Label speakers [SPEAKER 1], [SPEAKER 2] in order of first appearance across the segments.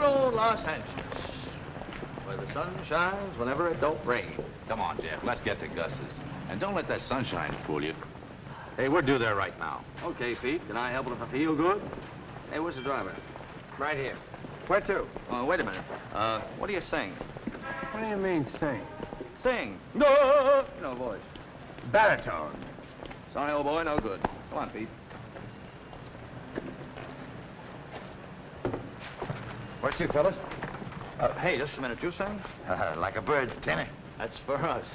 [SPEAKER 1] old Los Angeles, where the sun shines whenever it don't rain.
[SPEAKER 2] Come on, Jeff, let's get to Gus's. And don't let that sunshine fool you. Hey, we're due there right now.
[SPEAKER 1] Okay, Pete. Can I help it if I feel good? Hey, where's the driver?
[SPEAKER 3] Right here. Where to?
[SPEAKER 1] Oh, wait a minute. What do you sing?
[SPEAKER 3] What do you mean, sing?
[SPEAKER 1] Sing. No! No voice.
[SPEAKER 3] Baritone.
[SPEAKER 1] Sorry, old boy, no good. Come on, Pete.
[SPEAKER 3] Where's to, fellas?
[SPEAKER 1] Hey, just a minute. You sing?
[SPEAKER 2] Like a bird, tenor.
[SPEAKER 1] That's for us.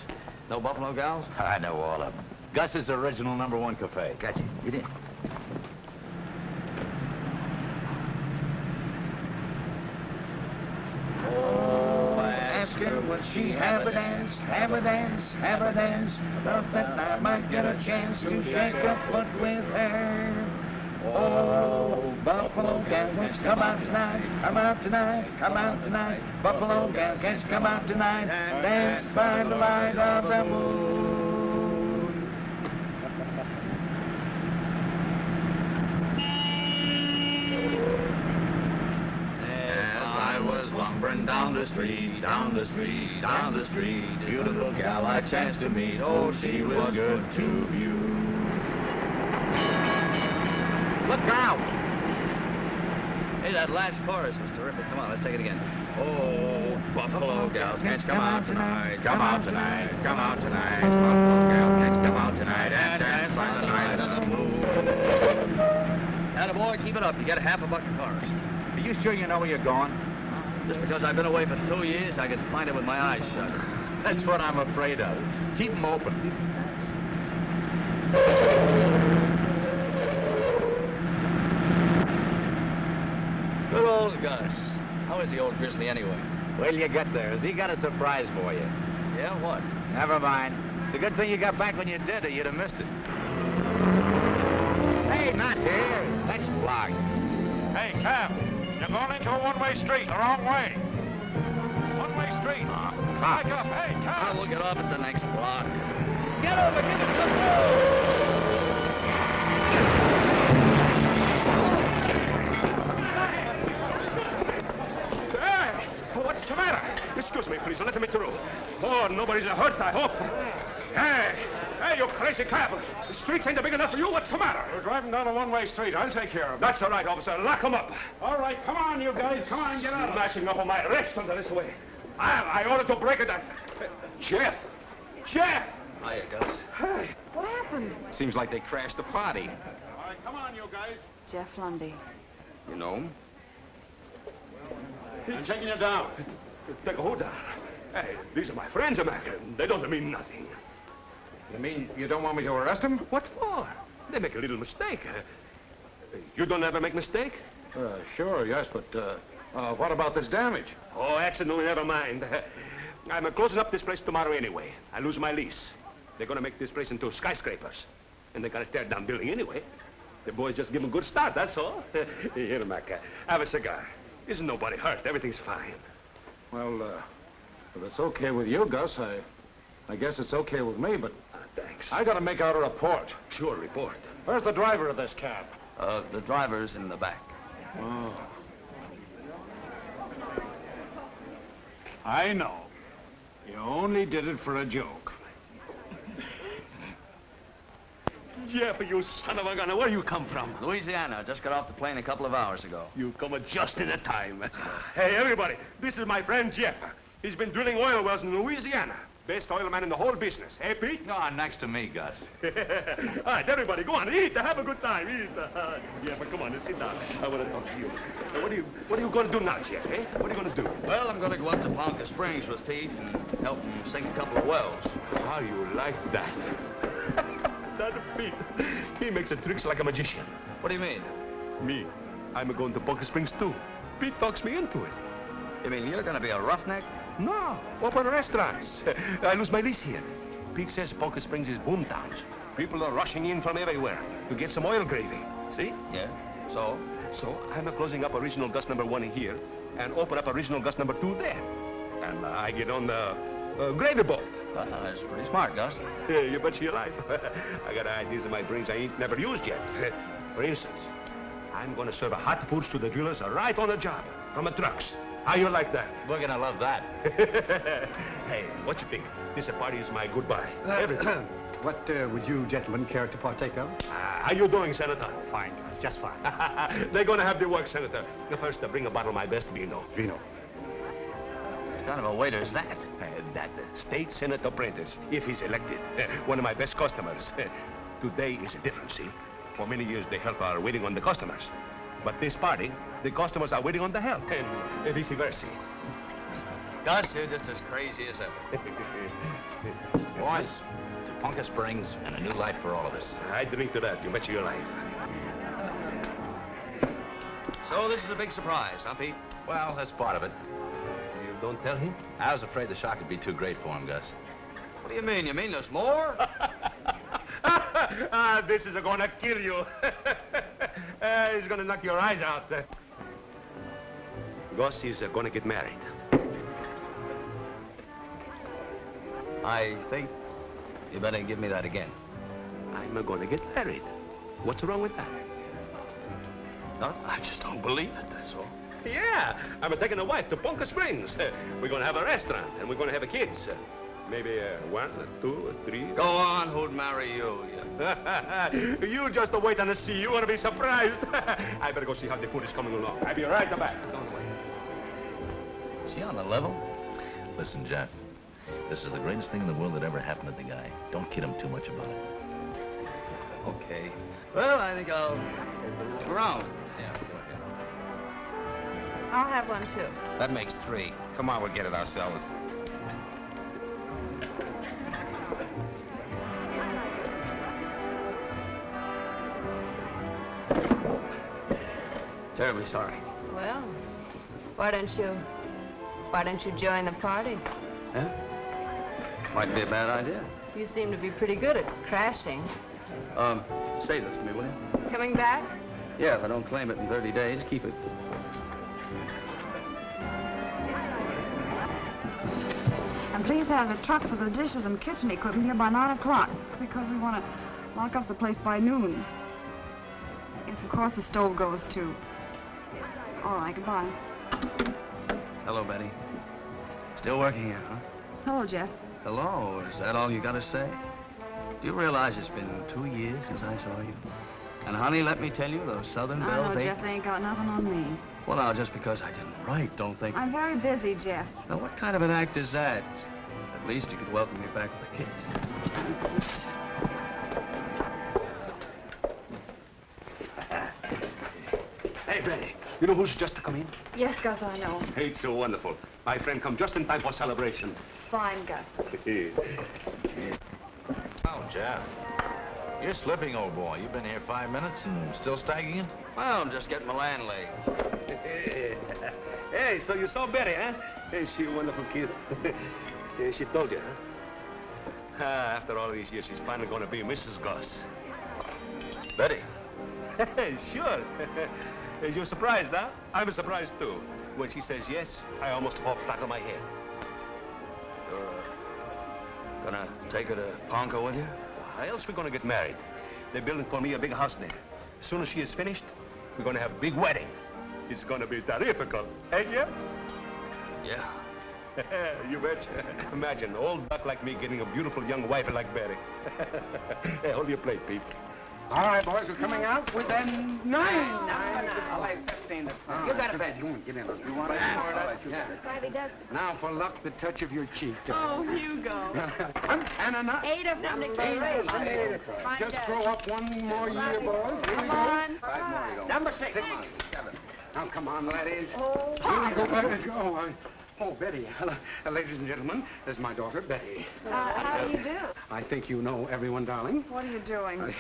[SPEAKER 1] No Buffalo gals?
[SPEAKER 2] I know all of them. Gus's original #1 cafe.
[SPEAKER 3] Gotcha. Get in.
[SPEAKER 4] Oh, ask her would she have a dance, have a dance, have a dance. Thought that I might get a chance to shake a foot with her. Oh, Buffalo gals, let's come out tonight, come out tonight, come out tonight. Buffalo gals, let's come out tonight and dance by the light of the moon.
[SPEAKER 1] Lumbering down the street, down the street, down the street. Beautiful gal I chanced to meet. Oh, she was good to view. Look out! Hey, that last chorus was terrific. Come on, let's take it again. Oh, Buffalo gals, can't you come out tonight? Come out tonight, come out tonight. Buffalo gals, can't you come out tonight and dance by the light of the moon? Attaboy, keep it up. You get half a bucket chorus.
[SPEAKER 2] Are you sure you know where you're going?
[SPEAKER 1] Just because I've been away for 2 years, I can find it with my eyes shut.
[SPEAKER 2] That's what I'm afraid of. Keep them open.
[SPEAKER 1] Good old Gus. How is the old grizzly anyway?
[SPEAKER 2] Wait till you get there. Has he got a surprise for you?
[SPEAKER 1] Yeah, what?
[SPEAKER 2] Never mind. It's a good thing you got back when you did, or you'd have missed it. Hey, not here. Next block.
[SPEAKER 5] Hey, Cap. You're going into a one-way street, the wrong way. One-way street. Back up. Hey,
[SPEAKER 1] I
[SPEAKER 5] Tom.
[SPEAKER 1] will get off at the next block. Get over, give it some room.
[SPEAKER 5] Hey, what's the matter? Excuse me, please. Let me through. Oh, nobody's hurt, I hope. Hey, you crazy cab. The streets ain't big enough for you. What's the matter?
[SPEAKER 3] We're driving down a one-way street. I'll take care of it.
[SPEAKER 5] That's all right, officer. Lock him up.
[SPEAKER 3] All right, come on, you guys. Come on, get out of
[SPEAKER 5] You're mashing up on my arrest under this way. I ordered to break it. Jeff! Jeff!
[SPEAKER 1] Hiya, Gus.
[SPEAKER 5] Hey.
[SPEAKER 6] What happened?
[SPEAKER 2] Seems like they crashed the party.
[SPEAKER 3] All right, come on, you guys.
[SPEAKER 6] Jeff Lundy.
[SPEAKER 1] You know him?
[SPEAKER 3] I'm taking you down.
[SPEAKER 5] Take a hold down. Hey, these are my friends, America. They don't mean nothing.
[SPEAKER 3] You mean you don't want me to arrest him?
[SPEAKER 5] What for? They make a little mistake. You don't ever make mistake?
[SPEAKER 3] Sure, yes, but what about this damage?
[SPEAKER 5] Oh, accident, never mind. I'm closing up this place tomorrow anyway. I lose my lease. They're going to make this place into skyscrapers. And they're going to tear down building anyway. The boys just give them a good start, that's all. Here, Mac, have a cigar. Isn't nobody hurt. Everything's fine.
[SPEAKER 3] Well, if it's okay with you, Gus, I guess it's okay with me, but
[SPEAKER 5] Thanks.
[SPEAKER 3] I got to make out a report.
[SPEAKER 5] Sure, report.
[SPEAKER 3] Where's the driver of this cab?
[SPEAKER 1] The driver's in the back.
[SPEAKER 3] Oh. I know. You only did it for a joke.
[SPEAKER 5] Jeff, you son of a gun, where you come from?
[SPEAKER 1] Louisiana. Just got off the plane a couple of hours ago.
[SPEAKER 5] You come just in the time. Hey, everybody, this is my friend Jeff. He's been drilling oil wells in Louisiana. Best oil man in the whole business. Hey, Pete?
[SPEAKER 2] No, next to me, Gus.
[SPEAKER 5] All right, everybody, go on, eat. Have a good time. Eat. Jeff, come on, sit down. I want to talk to you. What are you going to do now, Jeff, eh? What are you going to do?
[SPEAKER 1] Well, I'm going to go up to Ponca Springs with Pete and help him sink a couple of wells.
[SPEAKER 5] How you like that? That Pete. He makes the tricks like a magician.
[SPEAKER 1] What do you mean?
[SPEAKER 5] Me. I'm going to Ponca Springs, too. Pete talks me into it.
[SPEAKER 1] You mean you're going to be a roughneck?
[SPEAKER 5] No, open restaurants. I lose my lease here. Pete says Ponca Springs is boom towns. People are rushing in from everywhere to get some oil gravy. See?
[SPEAKER 1] Yeah. So?
[SPEAKER 5] So I'm closing up original Gus #1 here and open up original Gus #2 there. And I get on the gravy boat.
[SPEAKER 1] That's pretty smart, Gus.
[SPEAKER 5] Yeah, you bet your life. I got ideas in my brains I ain't never used yet. For instance, I I'm going to serve hot foods to the drillers right on the job, from the trucks. How you like that?
[SPEAKER 2] We're gonna love that.
[SPEAKER 5] Hey, what you think? This party is my goodbye. Everything.
[SPEAKER 6] What would you gentlemen care to partake of?
[SPEAKER 5] How you doing, Senator?
[SPEAKER 6] Fine, guys, just fine.
[SPEAKER 5] They're going to have the work, Senator. First, bring a bottle of my best vino.
[SPEAKER 6] Vino.
[SPEAKER 2] What kind of a waiter is that?
[SPEAKER 5] That state Senate apprentice, if he's elected. One of my best customers. Today is different, see? For many years, the help are waiting on the customers. But this party, the customers are waiting on the help, and vice versa.
[SPEAKER 2] Gus, you're just as crazy as ever. Boys, to Ponca Springs and a new life for all of us.
[SPEAKER 5] I drink to that. You bet your life.
[SPEAKER 2] So this is a big surprise, huh, Pete? Well, that's part of it.
[SPEAKER 5] You don't tell him?
[SPEAKER 2] I was afraid the shock would be too great for him, Gus. What do you mean? You mean there's more?
[SPEAKER 5] This is going to kill you. He's going to knock your eyes out. Gus is going to get married.
[SPEAKER 2] I think you better give me that again.
[SPEAKER 5] I'm going to get married. What's wrong with that?
[SPEAKER 2] No, I just don't believe it, that's all.
[SPEAKER 5] Yeah, I'm taking a wife to Ponca Springs. We're going to have a restaurant, and we're going to have kids. Maybe 1, 2, 3.
[SPEAKER 2] Go on, who'd marry you?
[SPEAKER 5] You just wait and see. You want to be surprised. I better go see how the food is coming along. I'll be right back. Don't wait.
[SPEAKER 2] Is he on the level? Listen, Jeff, this is the greatest thing in the world that ever happened to the guy. Don't kid him too much about it.
[SPEAKER 7] Okay. Well, I think I'll look around.
[SPEAKER 2] Yeah, go ahead.
[SPEAKER 8] I'll have one, too.
[SPEAKER 2] That makes 3. Come on, we'll get it ourselves.
[SPEAKER 7] Terribly sorry.
[SPEAKER 8] Well, why don't you join the party?
[SPEAKER 7] Huh? Might be a bad idea.
[SPEAKER 8] You seem to be pretty good at crashing.
[SPEAKER 7] Say this to me, will you?
[SPEAKER 8] Coming back?
[SPEAKER 7] Yeah, if I don't claim it in 30 days, keep it.
[SPEAKER 9] And please have the truck for the dishes and kitchen equipment here by 9 o'clock, because we want to lock up the place by noon. Yes, of course the stove goes too. All right, goodbye.
[SPEAKER 7] Hello, Betty. Still working here, huh?
[SPEAKER 9] Hello, Jeff.
[SPEAKER 7] Hello. Is that all you got to say? Do you realize it's been 2 years since I saw you? And, honey, let me tell you, those Southern
[SPEAKER 9] I
[SPEAKER 7] Bells,
[SPEAKER 9] know, Jeff, they ain't got nothing on me.
[SPEAKER 7] Well, now, just because I didn't write, don't think...
[SPEAKER 9] I'm very busy, Jeff.
[SPEAKER 7] Now, what kind of an act is that? At least you could welcome me back with the kids.
[SPEAKER 5] Hey, Betty, you know who's just come in?
[SPEAKER 9] Yes, Gus, I know.
[SPEAKER 5] Hey, it's so wonderful. My friend come just in time for celebration.
[SPEAKER 9] Fine, Gus.
[SPEAKER 2] Oh, Jeff. You're slipping, old boy. You've been here 5 minutes and still staggering?
[SPEAKER 7] Well, I'm just getting my land laid.
[SPEAKER 5] Hey, so you saw Betty, huh? Hey, she a wonderful kid. Yeah, she told you, huh? After all these years, she's finally going to be Mrs. Goss.
[SPEAKER 2] Betty.
[SPEAKER 5] Sure. Is you surprised, huh? I'm surprised, too. When she says yes, I almost hopped out of my head.
[SPEAKER 7] You're gonna take her to Ponca with you?
[SPEAKER 5] How else we gonna get married? They're building for me a big house there. As soon as she is finished, we're gonna have a big wedding. It's gonna be terrifical. Hey, Jeff?
[SPEAKER 7] Yeah.
[SPEAKER 5] You betcha. Imagine an old duck like me getting a beautiful young wife like Betty. Hey, hold your plate, Pete.
[SPEAKER 6] All right, boys, we're coming out within 9.
[SPEAKER 4] I'll lay 15 to 20.
[SPEAKER 6] You got a bet. You want to get in. You want to
[SPEAKER 9] Yeah.
[SPEAKER 6] Now, for luck, the touch of your cheek.
[SPEAKER 8] Oh, Hugo.
[SPEAKER 6] And another.
[SPEAKER 8] 8 of them to carry.
[SPEAKER 6] Just throw up one more year, boys. Here we
[SPEAKER 8] Come
[SPEAKER 6] go.
[SPEAKER 8] on.
[SPEAKER 4] 5 more you don't.
[SPEAKER 6] Number 6. 7. Now, come on, laddies. Oh, Betty. Hello. Ladies and gentlemen, this is my daughter, Betty.
[SPEAKER 9] How do you do?
[SPEAKER 6] I think you know everyone, darling.
[SPEAKER 9] What are you doing?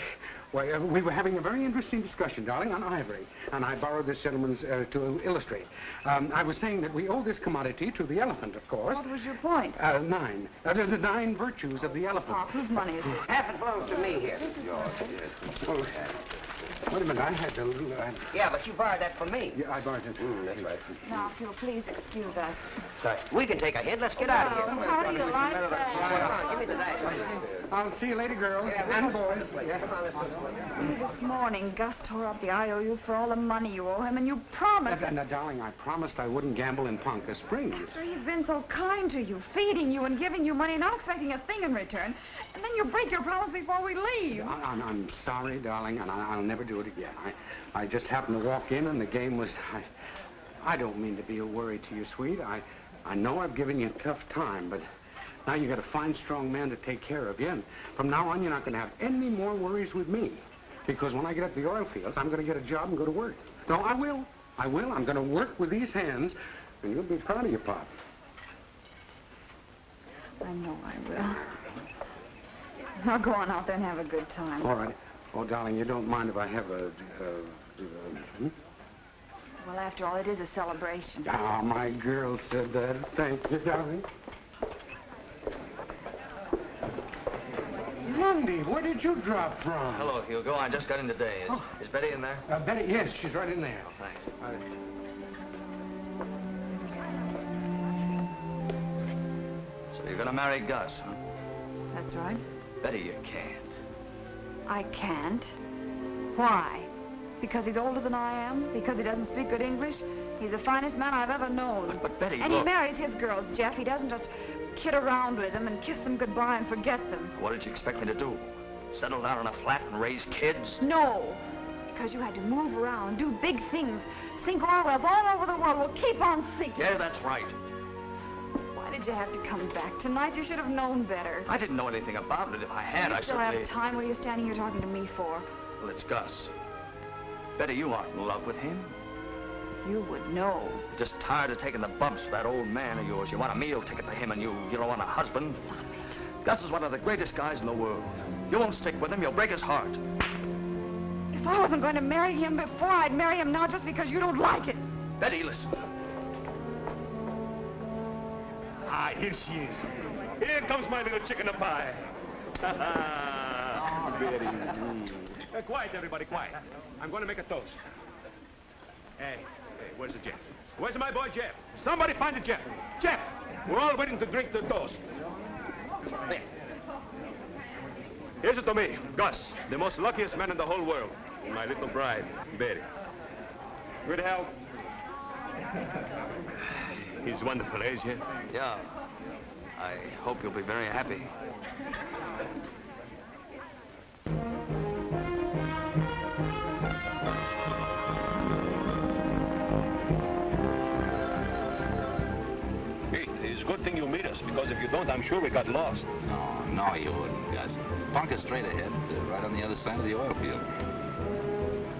[SPEAKER 6] We were having a very interesting discussion, darling, on ivory, and I borrowed this gentleman's to illustrate. I was saying that we owe this commodity to the elephant, of course.
[SPEAKER 9] What was your point?
[SPEAKER 6] 9. There's the 9 virtues of the elephant.
[SPEAKER 9] Oh, whose money is this?
[SPEAKER 4] Half it belongs to me here.
[SPEAKER 6] Oh, Wait a minute, I had to...
[SPEAKER 10] Yeah, but you borrowed that from me.
[SPEAKER 6] Yeah, I borrowed it.
[SPEAKER 10] That's right.
[SPEAKER 9] Now, if you'll please excuse us.
[SPEAKER 10] Sorry. We can take a hit. Let's get out of here.
[SPEAKER 9] How do you like
[SPEAKER 10] Come
[SPEAKER 9] that?
[SPEAKER 10] on, give me the dice.
[SPEAKER 6] I'll see you later, girls. And boys.
[SPEAKER 9] This morning, Gus tore up the IOUs for all the money you owe him, and you promised...
[SPEAKER 6] Now, darling, I promised I wouldn't gamble in Ponca Springs.
[SPEAKER 9] After he's been so kind to you, feeding you and giving you money, not expecting a thing in return, and then you break your promise before we leave.
[SPEAKER 6] I'm sorry, darling, and I'll never do it again. I just happened to walk in, and the game was... I don't mean to be a worry to you, sweet. I know I've given you a tough time, but now you got a fine, strong man to take care of you, and from now on, you're not going to have any more worries with me. Because when I get up the oil fields, I'm going to get a job and go to work. No, I will. I will. I'm going to work with these hands, and you'll be proud of your pop.
[SPEAKER 9] I know I will. Now go on out there and have a good time.
[SPEAKER 6] All right. Oh, darling, you don't mind if I have a...
[SPEAKER 9] Well, after all, it is a celebration.
[SPEAKER 6] Ah, my girl said that. Thank you, darling. Lundy, where did you drop from?
[SPEAKER 7] Hello, Hugo. I just got in today. Is Betty in there?
[SPEAKER 6] Betty, yes, she's right in there.
[SPEAKER 7] Oh, thanks. So you're going to marry Gus, huh?
[SPEAKER 9] That's right.
[SPEAKER 7] Betty, you can't.
[SPEAKER 9] I can't. Why? Because he's older than I am? Because he doesn't speak good English? He's the finest man I've ever known.
[SPEAKER 7] But Betty,
[SPEAKER 9] and
[SPEAKER 7] look.
[SPEAKER 9] he marries his girls, Jeff. He doesn't just kid around with them and kiss them goodbye and forget them.
[SPEAKER 7] What did you expect me to do? Settle down in a flat and raise kids?
[SPEAKER 9] No. Because you had to move around, do big things, sink oil wells all over the world. We'll keep on sinking.
[SPEAKER 7] Yeah, that's right.
[SPEAKER 9] Why did you have to come back tonight? You should have known better.
[SPEAKER 7] I didn't know anything about it. If I had, I
[SPEAKER 9] still
[SPEAKER 7] certainly...
[SPEAKER 9] have time. What are you standing here talking to me for?
[SPEAKER 7] Well, it's Gus. Betty, you aren't in love with him.
[SPEAKER 9] You would know.
[SPEAKER 7] You're just tired of taking the bumps for that old man of yours. You want a meal ticket for him, and you don't want a husband.
[SPEAKER 9] Stop it.
[SPEAKER 7] Gus is one of the greatest guys in the world. You won't stick with him. You'll break his heart.
[SPEAKER 9] If I wasn't going to marry him before, I'd marry him now just because you don't like it.
[SPEAKER 7] Betty, listen.
[SPEAKER 5] Ah, here she is. Here comes my little chicken of pie. Betty. Quiet, everybody, quiet. I'm going to make a toast. Hey, where's the Jeff? Where's my boy Jeff? Somebody find the Jeff. Jeff! We're all waiting to drink the toast. Hey. Here's it to me, Gus, the most luckiest man in the whole world. And my little bride, Betty. Good health. He's wonderful, is he?
[SPEAKER 7] Yeah. I hope you'll be very happy.
[SPEAKER 5] It's a good thing you meet us, because if you don't, I'm sure we got lost.
[SPEAKER 2] No, you wouldn't, Gus. Ponca straight ahead, right on the other side of the oil field.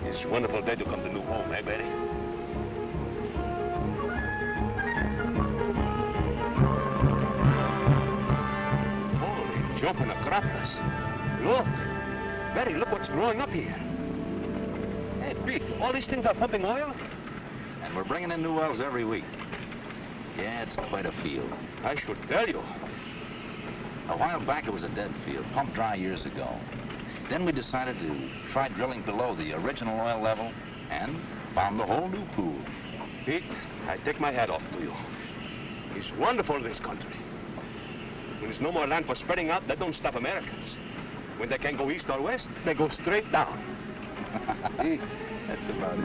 [SPEAKER 5] It's a wonderful day to come to New Home, eh, Betty? Holy jumping acropolis. Look. Betty, look what's growing up here. Hey, Pete, all these things are pumping oil?
[SPEAKER 2] And we're bringing in new wells every week. Yeah, it's quite a field.
[SPEAKER 5] I should tell you.
[SPEAKER 2] A while back, it was a dead field, pumped dry years ago. Then we decided to try drilling below the original oil level and found a whole new pool.
[SPEAKER 5] Pete, I take my hat off to you. It's wonderful, this country. When there's no more land for spreading out, that don't stop Americans. When they can't go east or west, they go straight down.
[SPEAKER 2] That's about it.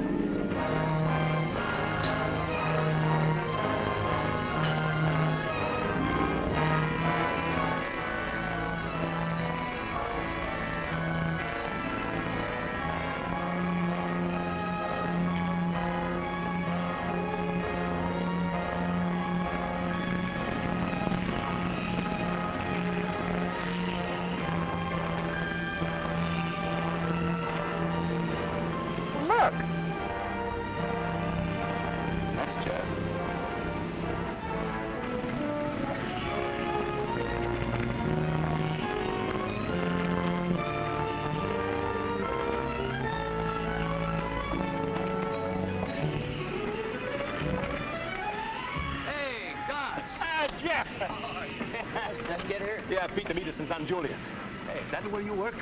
[SPEAKER 5] Yeah, Pete, to meet us in San Julian.
[SPEAKER 7] Hey, is that where you work?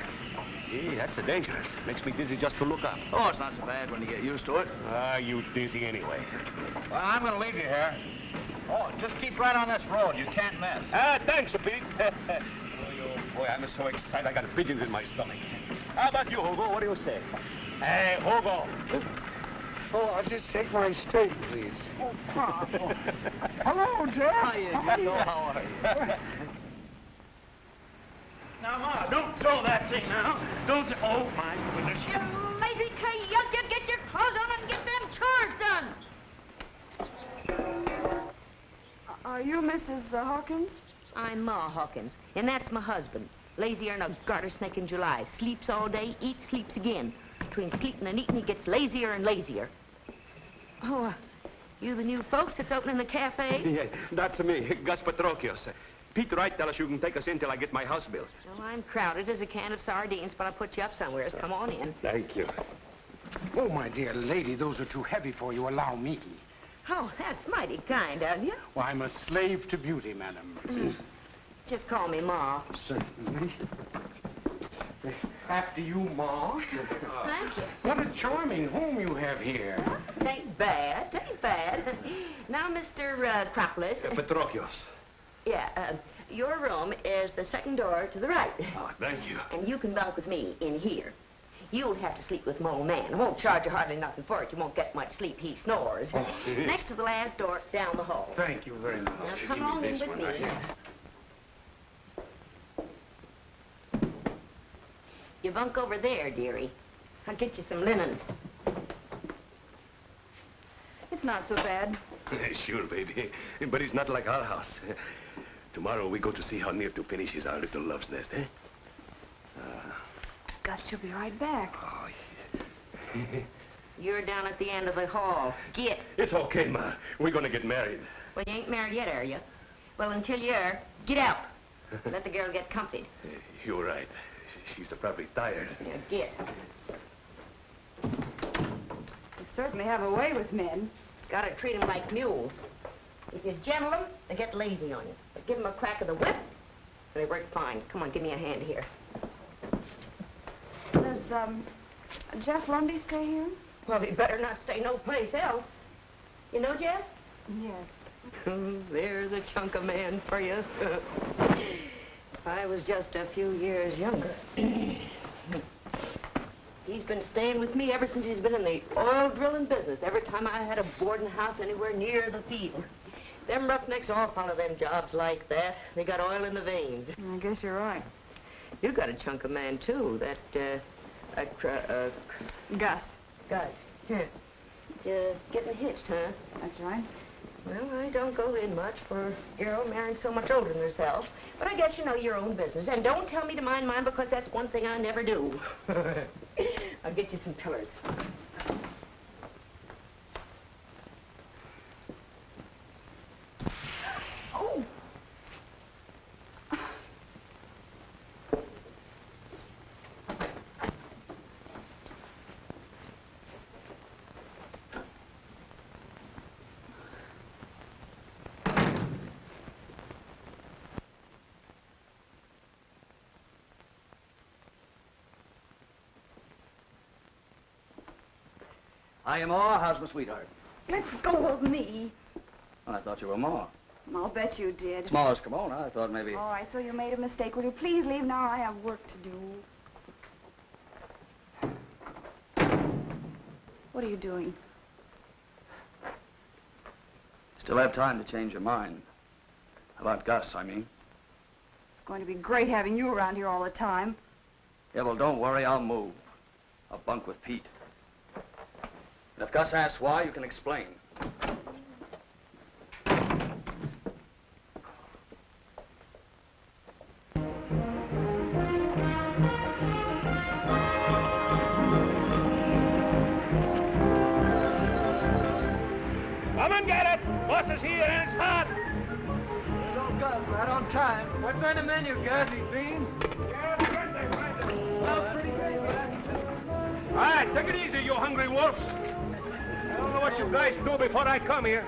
[SPEAKER 5] Hey, that's a dangerous. Makes me dizzy just to look up.
[SPEAKER 7] Oh, it's not so bad when you get used to it.
[SPEAKER 5] You dizzy anyway.
[SPEAKER 2] Well, I'm going to leave you here. Oh, just keep right on this road. You can't miss.
[SPEAKER 5] Thanks, Pete. Boy, I'm so excited I got pigeons in my stomach. How about you, Hugo? What do you say? Hey, Hugo.
[SPEAKER 6] Oh, I'll just take mine straight, please. Oh, Pop. Hello, Jeff.
[SPEAKER 7] How are you?
[SPEAKER 4] Now, Ma, don't throw that thing now. Don't. Oh, my goodness.
[SPEAKER 8] You lazy coyote, you get your clothes on and get them chores done.
[SPEAKER 9] Are you Mrs. Hawkins?
[SPEAKER 8] I'm Ma Hawkins, and that's my husband. Lazier than a garter snake in July. Sleeps all day, eats, sleeps again. Between sleeping and eating, he gets lazier and lazier. Oh, you the new folks that's opening the cafe?
[SPEAKER 5] Yeah, that's me, Gus Patrokios. Pete Wright tell us you can take us in till I get my house built.
[SPEAKER 8] Well, I'm crowded as a can of sardines, but I'll put you up somewhere. Come on in.
[SPEAKER 5] Thank you.
[SPEAKER 6] Oh, my dear lady, those are too heavy for you. Allow me.
[SPEAKER 8] Oh, that's mighty kind of you.
[SPEAKER 6] Well, I'm a slave to beauty, madam.
[SPEAKER 8] Just call me Ma.
[SPEAKER 6] Certainly. After you, Ma.
[SPEAKER 8] Thank you.
[SPEAKER 6] What a charming home you have here.
[SPEAKER 8] Tain't bad, tain't bad. Now, Mr. Cropolis.
[SPEAKER 5] Patrokios.
[SPEAKER 8] Yeah, your room is the second door to the right.
[SPEAKER 5] Oh, thank you.
[SPEAKER 8] And you can bunk with me in here. You'll have to sleep with my old man. I won't charge you hardly nothing for it. You won't get much sleep. He snores.
[SPEAKER 6] Oh.
[SPEAKER 8] Next to the last door down the hall.
[SPEAKER 6] Thank you very much.
[SPEAKER 8] Now, come on in with me. You bunk over there, dearie. I'll get you some linens.
[SPEAKER 9] It's not so bad.
[SPEAKER 5] Sure, baby. But it's not like our house. Tomorrow we go to see how near to finish is our little love's nest, eh?
[SPEAKER 9] Gus, she'll be right back.
[SPEAKER 5] Oh, yeah.
[SPEAKER 8] You're down at the end of the hall. Get.
[SPEAKER 5] It's okay, Ma. We're gonna get married.
[SPEAKER 8] Well, you ain't married yet, are you? Well, until you are, get out. Let the girl get comfied.
[SPEAKER 5] You're right. She's probably tired.
[SPEAKER 8] Yeah, get.
[SPEAKER 9] You certainly have a way with men.
[SPEAKER 8] Gotta treat them like mules. If you gentle them, they get lazy on you. But give them a crack of the whip, and they work fine. Come on, give me a hand here.
[SPEAKER 9] Does, Jeff Lundy stay here?
[SPEAKER 8] Well, he better not stay no place else. You know Jeff?
[SPEAKER 9] Yes.
[SPEAKER 8] There's a chunk of man for you. If I was just a few years younger. He's been staying with me ever since he's been in the oil drilling business. Every time I had a boarding house anywhere near the field. Them roughnecks all follow them jobs like that. They got oil in the veins.
[SPEAKER 9] I guess you're right.
[SPEAKER 8] You got a chunk of man, too.
[SPEAKER 9] Gus.
[SPEAKER 8] Gus. Here. You're getting hitched, huh?
[SPEAKER 9] That's right.
[SPEAKER 8] Well, I don't go in much for a girl marrying so much older than herself. But I guess you know your own business. And don't tell me to mind mine, because that's one thing I never do. I'll get you some pillars. Oh!
[SPEAKER 7] Hiya, Ma. How's my sweetheart?
[SPEAKER 9] Let go of me.
[SPEAKER 7] Well, I thought you were Ma.
[SPEAKER 9] I'll bet you did.
[SPEAKER 7] Smallest Kimona. I thought maybe...
[SPEAKER 9] All right, so you made a mistake. Will you please leave now? I have work to do. What are you doing?
[SPEAKER 7] Still have time to change your mind. About Gus, I mean.
[SPEAKER 9] It's going to be great having you around here all the time.
[SPEAKER 7] Yeah, well, don't worry. I'll move. I'll bunk with Pete. And if Gus asks why, you can explain.
[SPEAKER 5] Come and get it! Boss is here and it's hot!
[SPEAKER 11] There's old Gus, right on time. What's on the menu, Gus? These beans?
[SPEAKER 5] Yeah, birthday.
[SPEAKER 11] Smells pretty good, Gus.
[SPEAKER 5] All right, take it easy, you hungry wolves. I don't know what you guys do before I come here.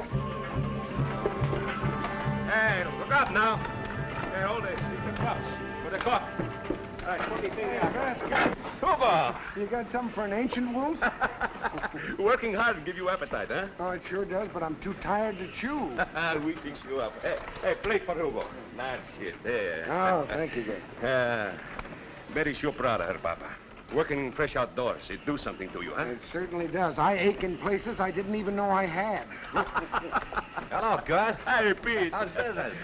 [SPEAKER 5] Hey, look up now. Hey, hold it. Keep the cups for the coffee. Right, what do you think?
[SPEAKER 6] Gus,
[SPEAKER 5] Hugo!
[SPEAKER 6] you got something for an ancient wolf?
[SPEAKER 5] Working hard to give you appetite, huh?
[SPEAKER 6] Oh, it sure does, but I'm too tired to chew.
[SPEAKER 5] We fix you up. Hey, plate for Hugo. That's it. There.
[SPEAKER 6] Oh, thank you, Gus.
[SPEAKER 5] Betty's sure proud of her, Papa. Working fresh outdoors, it do something to you, huh?
[SPEAKER 6] It certainly does. I ache in places I didn't even know I had.
[SPEAKER 3] Hello, Gus.
[SPEAKER 5] Hey, Pete.
[SPEAKER 3] How's business?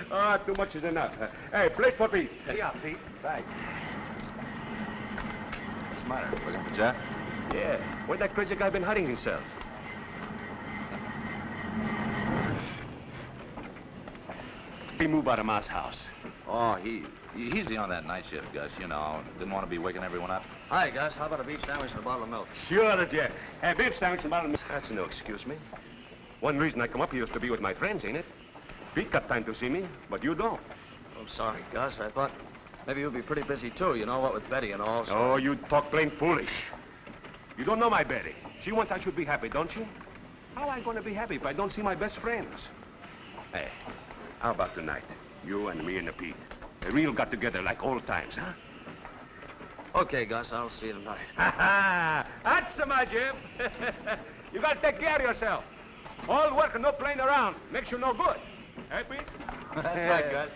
[SPEAKER 5] Too much is enough. Hey, plate for Pete.
[SPEAKER 3] Yeah, Pete. Thanks. What's the matter? Looking for Jeff?
[SPEAKER 5] Yeah. Where that crazy guy been hiding himself? He moved out of Ma's house.
[SPEAKER 2] Oh, he's on that night shift, Gus, you know. Didn't want to be waking everyone up.
[SPEAKER 7] Hi, Gus. How about a beef sandwich and a bottle of milk?
[SPEAKER 5] Sure, Jeff. Hey, beef sandwich and bottle of milk. That's no excuse, me. One reason I come up here is to be with my friends, ain't it? Pete got time to see me, but you don't.
[SPEAKER 7] I'm sorry, Gus. I thought maybe you'd be pretty busy, too. You know what, with Betty and all. So...
[SPEAKER 5] Oh, you talk plain foolish. You don't know my Betty. She wants I should be happy, don't you? How am I going to be happy if I don't see my best friends? Hey, how about tonight? You and me and the Pete. A real got-together like old times, huh?
[SPEAKER 7] Okay, Gus. I'll see you tonight.
[SPEAKER 5] That's the magic. You got to take care of yourself. All work and no playing around. Makes you no good. Hey, Pete?
[SPEAKER 3] That's right, Gus.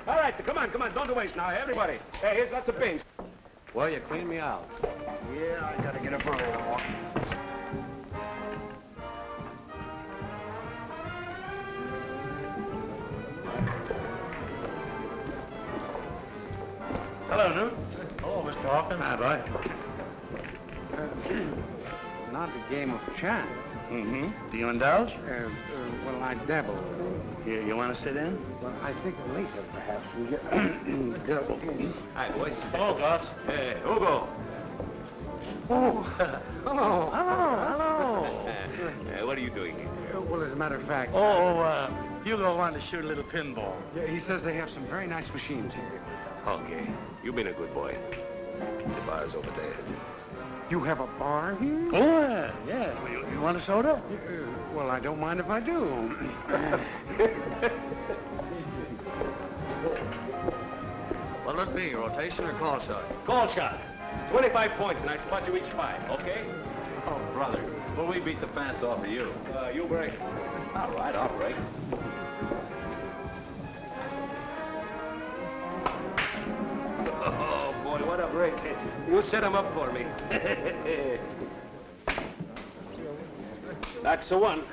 [SPEAKER 5] All right, come on. Don't waste now, everybody. Hey, here's lots of pins.
[SPEAKER 3] Well, you cleaned me out.
[SPEAKER 6] Yeah, I gotta get up early in the morning.
[SPEAKER 3] Hello, Newt. Oh, Mr. Hawkins. Hi, bud.
[SPEAKER 6] Not a game of chance.
[SPEAKER 3] Mm-hmm. Do you indulge?
[SPEAKER 6] Well, I dabble.
[SPEAKER 3] You want to sit in?
[SPEAKER 6] Well, I think later, perhaps, we get...
[SPEAKER 3] Hi, boys. Hello, Gus.
[SPEAKER 5] Hey, Hugo.
[SPEAKER 6] Oh, hello.
[SPEAKER 3] Hello.
[SPEAKER 5] What are you doing here?
[SPEAKER 6] Well, as a matter of fact...
[SPEAKER 3] Hugo wanted to shoot a little pinball.
[SPEAKER 6] Yeah, he says they have some very nice machines here.
[SPEAKER 5] Okay. You've been a good boy. The bar's over there.
[SPEAKER 6] You have a bar here?
[SPEAKER 3] Oh, yeah. Well, you want a soda?
[SPEAKER 6] Well, I don't mind if I do.
[SPEAKER 7] What'll it be, rotation or call shot?
[SPEAKER 5] Call shot. 25 points, and I spot you each 5, okay?
[SPEAKER 3] Oh, brother. Well, we beat the pants off of you.
[SPEAKER 5] You break.
[SPEAKER 3] All right, I'll break.
[SPEAKER 5] Oh, boy, what a break. You set him up for me. That's the one.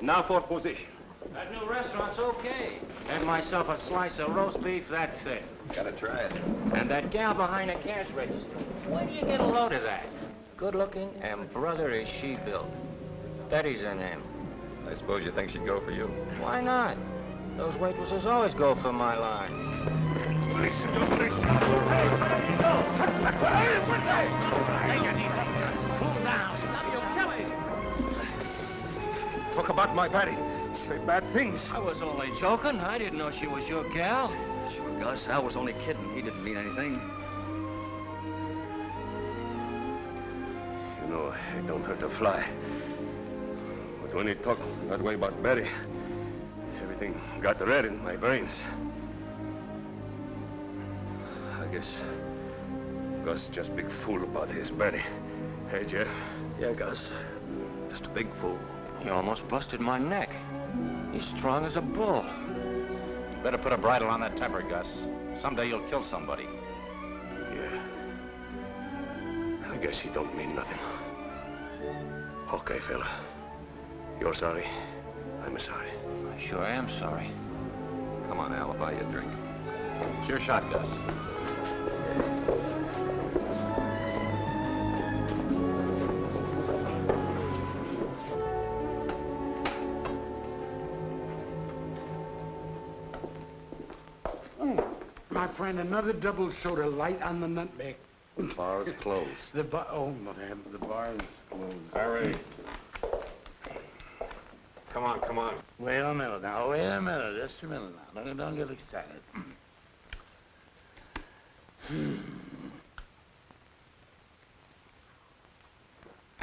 [SPEAKER 5] Now for position.
[SPEAKER 10] That new restaurant's okay. Had myself a slice of roast beef, that's it.
[SPEAKER 3] Gotta try it.
[SPEAKER 10] And that gal behind the cash register. Where do you get a load of that? Good looking, and brother is she built. Betty's her name.
[SPEAKER 3] I suppose you think she'd go for you?
[SPEAKER 10] Why not? Those waitresses always go for my line.
[SPEAKER 5] Talk about my Betty. Say bad things.
[SPEAKER 10] I was only joking. I didn't know she was your gal.
[SPEAKER 7] Sure, Gus. Al was only kidding. He didn't mean anything.
[SPEAKER 5] You know, it don't hurt to fly. But when he talk that way about Betty, everything got red in my brains. I guess Gus just big fool about his Betty. Hey, Jeff?
[SPEAKER 7] Yeah, Gus. Just a big fool.
[SPEAKER 10] You almost busted my neck. He's strong as a bull.
[SPEAKER 2] You better put a bridle on that temper, Gus. Someday you'll kill somebody.
[SPEAKER 5] Yeah. I guess he don't mean nothing. Okay, fella. You're sorry. I'm sorry.
[SPEAKER 10] I sure am sorry.
[SPEAKER 2] Come on, Al, I'll buy you a drink. It's your shot, Gus.
[SPEAKER 6] My friend, another double soda light on the nutmeg.
[SPEAKER 3] The bar is closed.
[SPEAKER 6] The bar is closed.
[SPEAKER 3] Hurry.
[SPEAKER 5] Come on.
[SPEAKER 3] Wait a minute now. Wait a minute. Just a minute now. Don't get excited.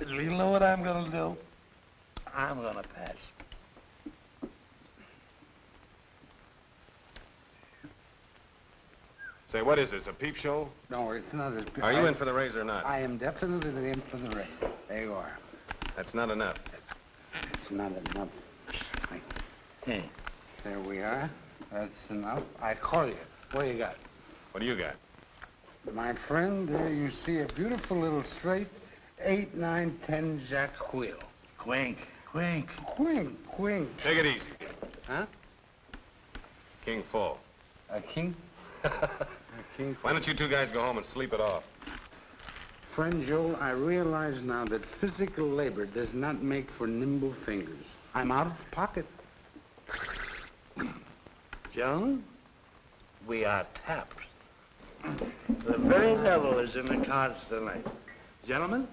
[SPEAKER 3] You know what I'm going to do? I'm going to pass. Say, what is this, a peep show?
[SPEAKER 6] No, it's not a...
[SPEAKER 3] Are you in for the raise or not?
[SPEAKER 6] I am definitely in for the raise. There you are.
[SPEAKER 3] That's not enough.
[SPEAKER 6] It's not enough. Hey, there we are. That's enough. I call you. What do you got?
[SPEAKER 3] What do you got?
[SPEAKER 6] My friend, there you see a beautiful little straight 8, 9, 10 jack wheel.
[SPEAKER 10] Quink.
[SPEAKER 6] Quink.
[SPEAKER 3] Take it easy.
[SPEAKER 6] Huh?
[SPEAKER 3] King full.
[SPEAKER 6] A king? A king.
[SPEAKER 3] Why don't you two guys go home and sleep it off?
[SPEAKER 6] Friend Joel, I realize now that physical labor does not make for nimble fingers. I'm out of pocket.
[SPEAKER 10] Gentlemen, we are tapped. The very devil is in the cards tonight. Gentlemen,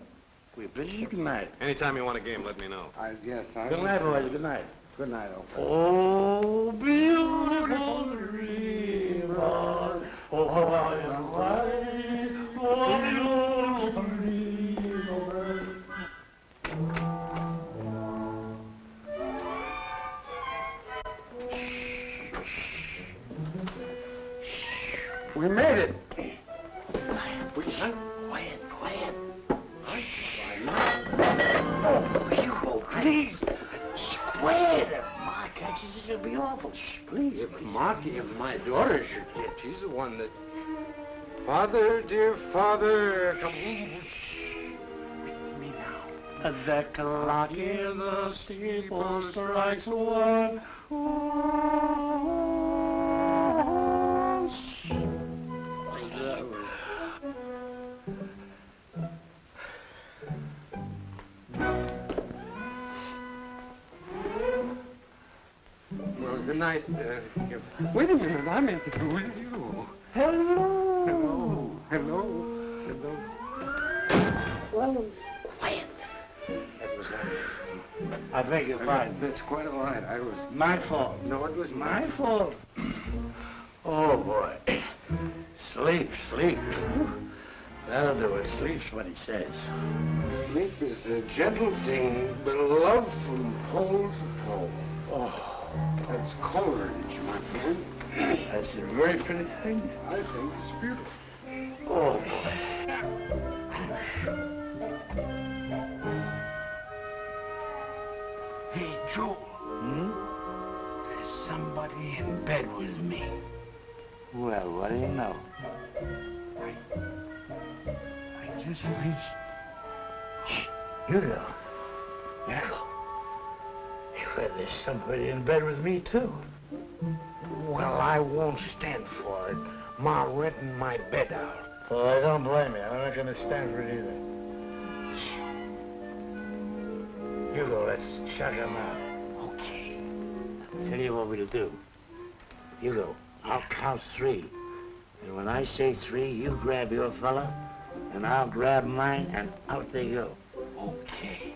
[SPEAKER 10] we bid you good night.
[SPEAKER 3] Anytime you want a game, let me know.
[SPEAKER 6] Yes, I...
[SPEAKER 10] Good night, boys. Good night.
[SPEAKER 6] Good night, old friend.
[SPEAKER 10] Oh, beautiful dreamer. Oh, how I am right. Oh, beautiful dreamer.
[SPEAKER 6] We made it.
[SPEAKER 10] Quiet. Oh, Hugo, please. Quiet. Ma catches this will be awful. Please.
[SPEAKER 6] If Marky and my daughter should get, she's the one that... Father, dear father, come home.
[SPEAKER 10] With me now. The clock in the steeple strikes one.
[SPEAKER 6] Well, good night. Wait a minute, I meant to go with you.
[SPEAKER 10] Hello.
[SPEAKER 6] Hello.
[SPEAKER 10] Well, quiet.
[SPEAKER 6] That was
[SPEAKER 10] I beg your pardon.
[SPEAKER 6] That's quite all right. I was...
[SPEAKER 10] My fault.
[SPEAKER 6] No, it was
[SPEAKER 10] My fault. Oh, boy. Sleep. That'll do it. Sleep's what he says.
[SPEAKER 6] Sleep is a gentle thing, beloved from pole to pole.
[SPEAKER 10] Oh,
[SPEAKER 6] that's Coleridge, my friend.
[SPEAKER 10] That's a very pretty thing.
[SPEAKER 6] I think it's beautiful.
[SPEAKER 10] Oh, boy.
[SPEAKER 6] Hey, Joe. There's somebody in bed with me.
[SPEAKER 10] Well, what do you know?
[SPEAKER 6] I just reached...
[SPEAKER 10] You know. Well, there's somebody in bed with me, too.
[SPEAKER 6] Well, I won't stand for it. Ma renting my bed out.
[SPEAKER 10] Well, I don't blame you. I'm not going to stand for it either. Hugo, let's shut him out.
[SPEAKER 6] Okay.
[SPEAKER 10] I'll tell you what we'll do. Hugo, I'll count 3. And when I say 3, you grab your fella, and I'll grab mine, and out they go.
[SPEAKER 6] Okay.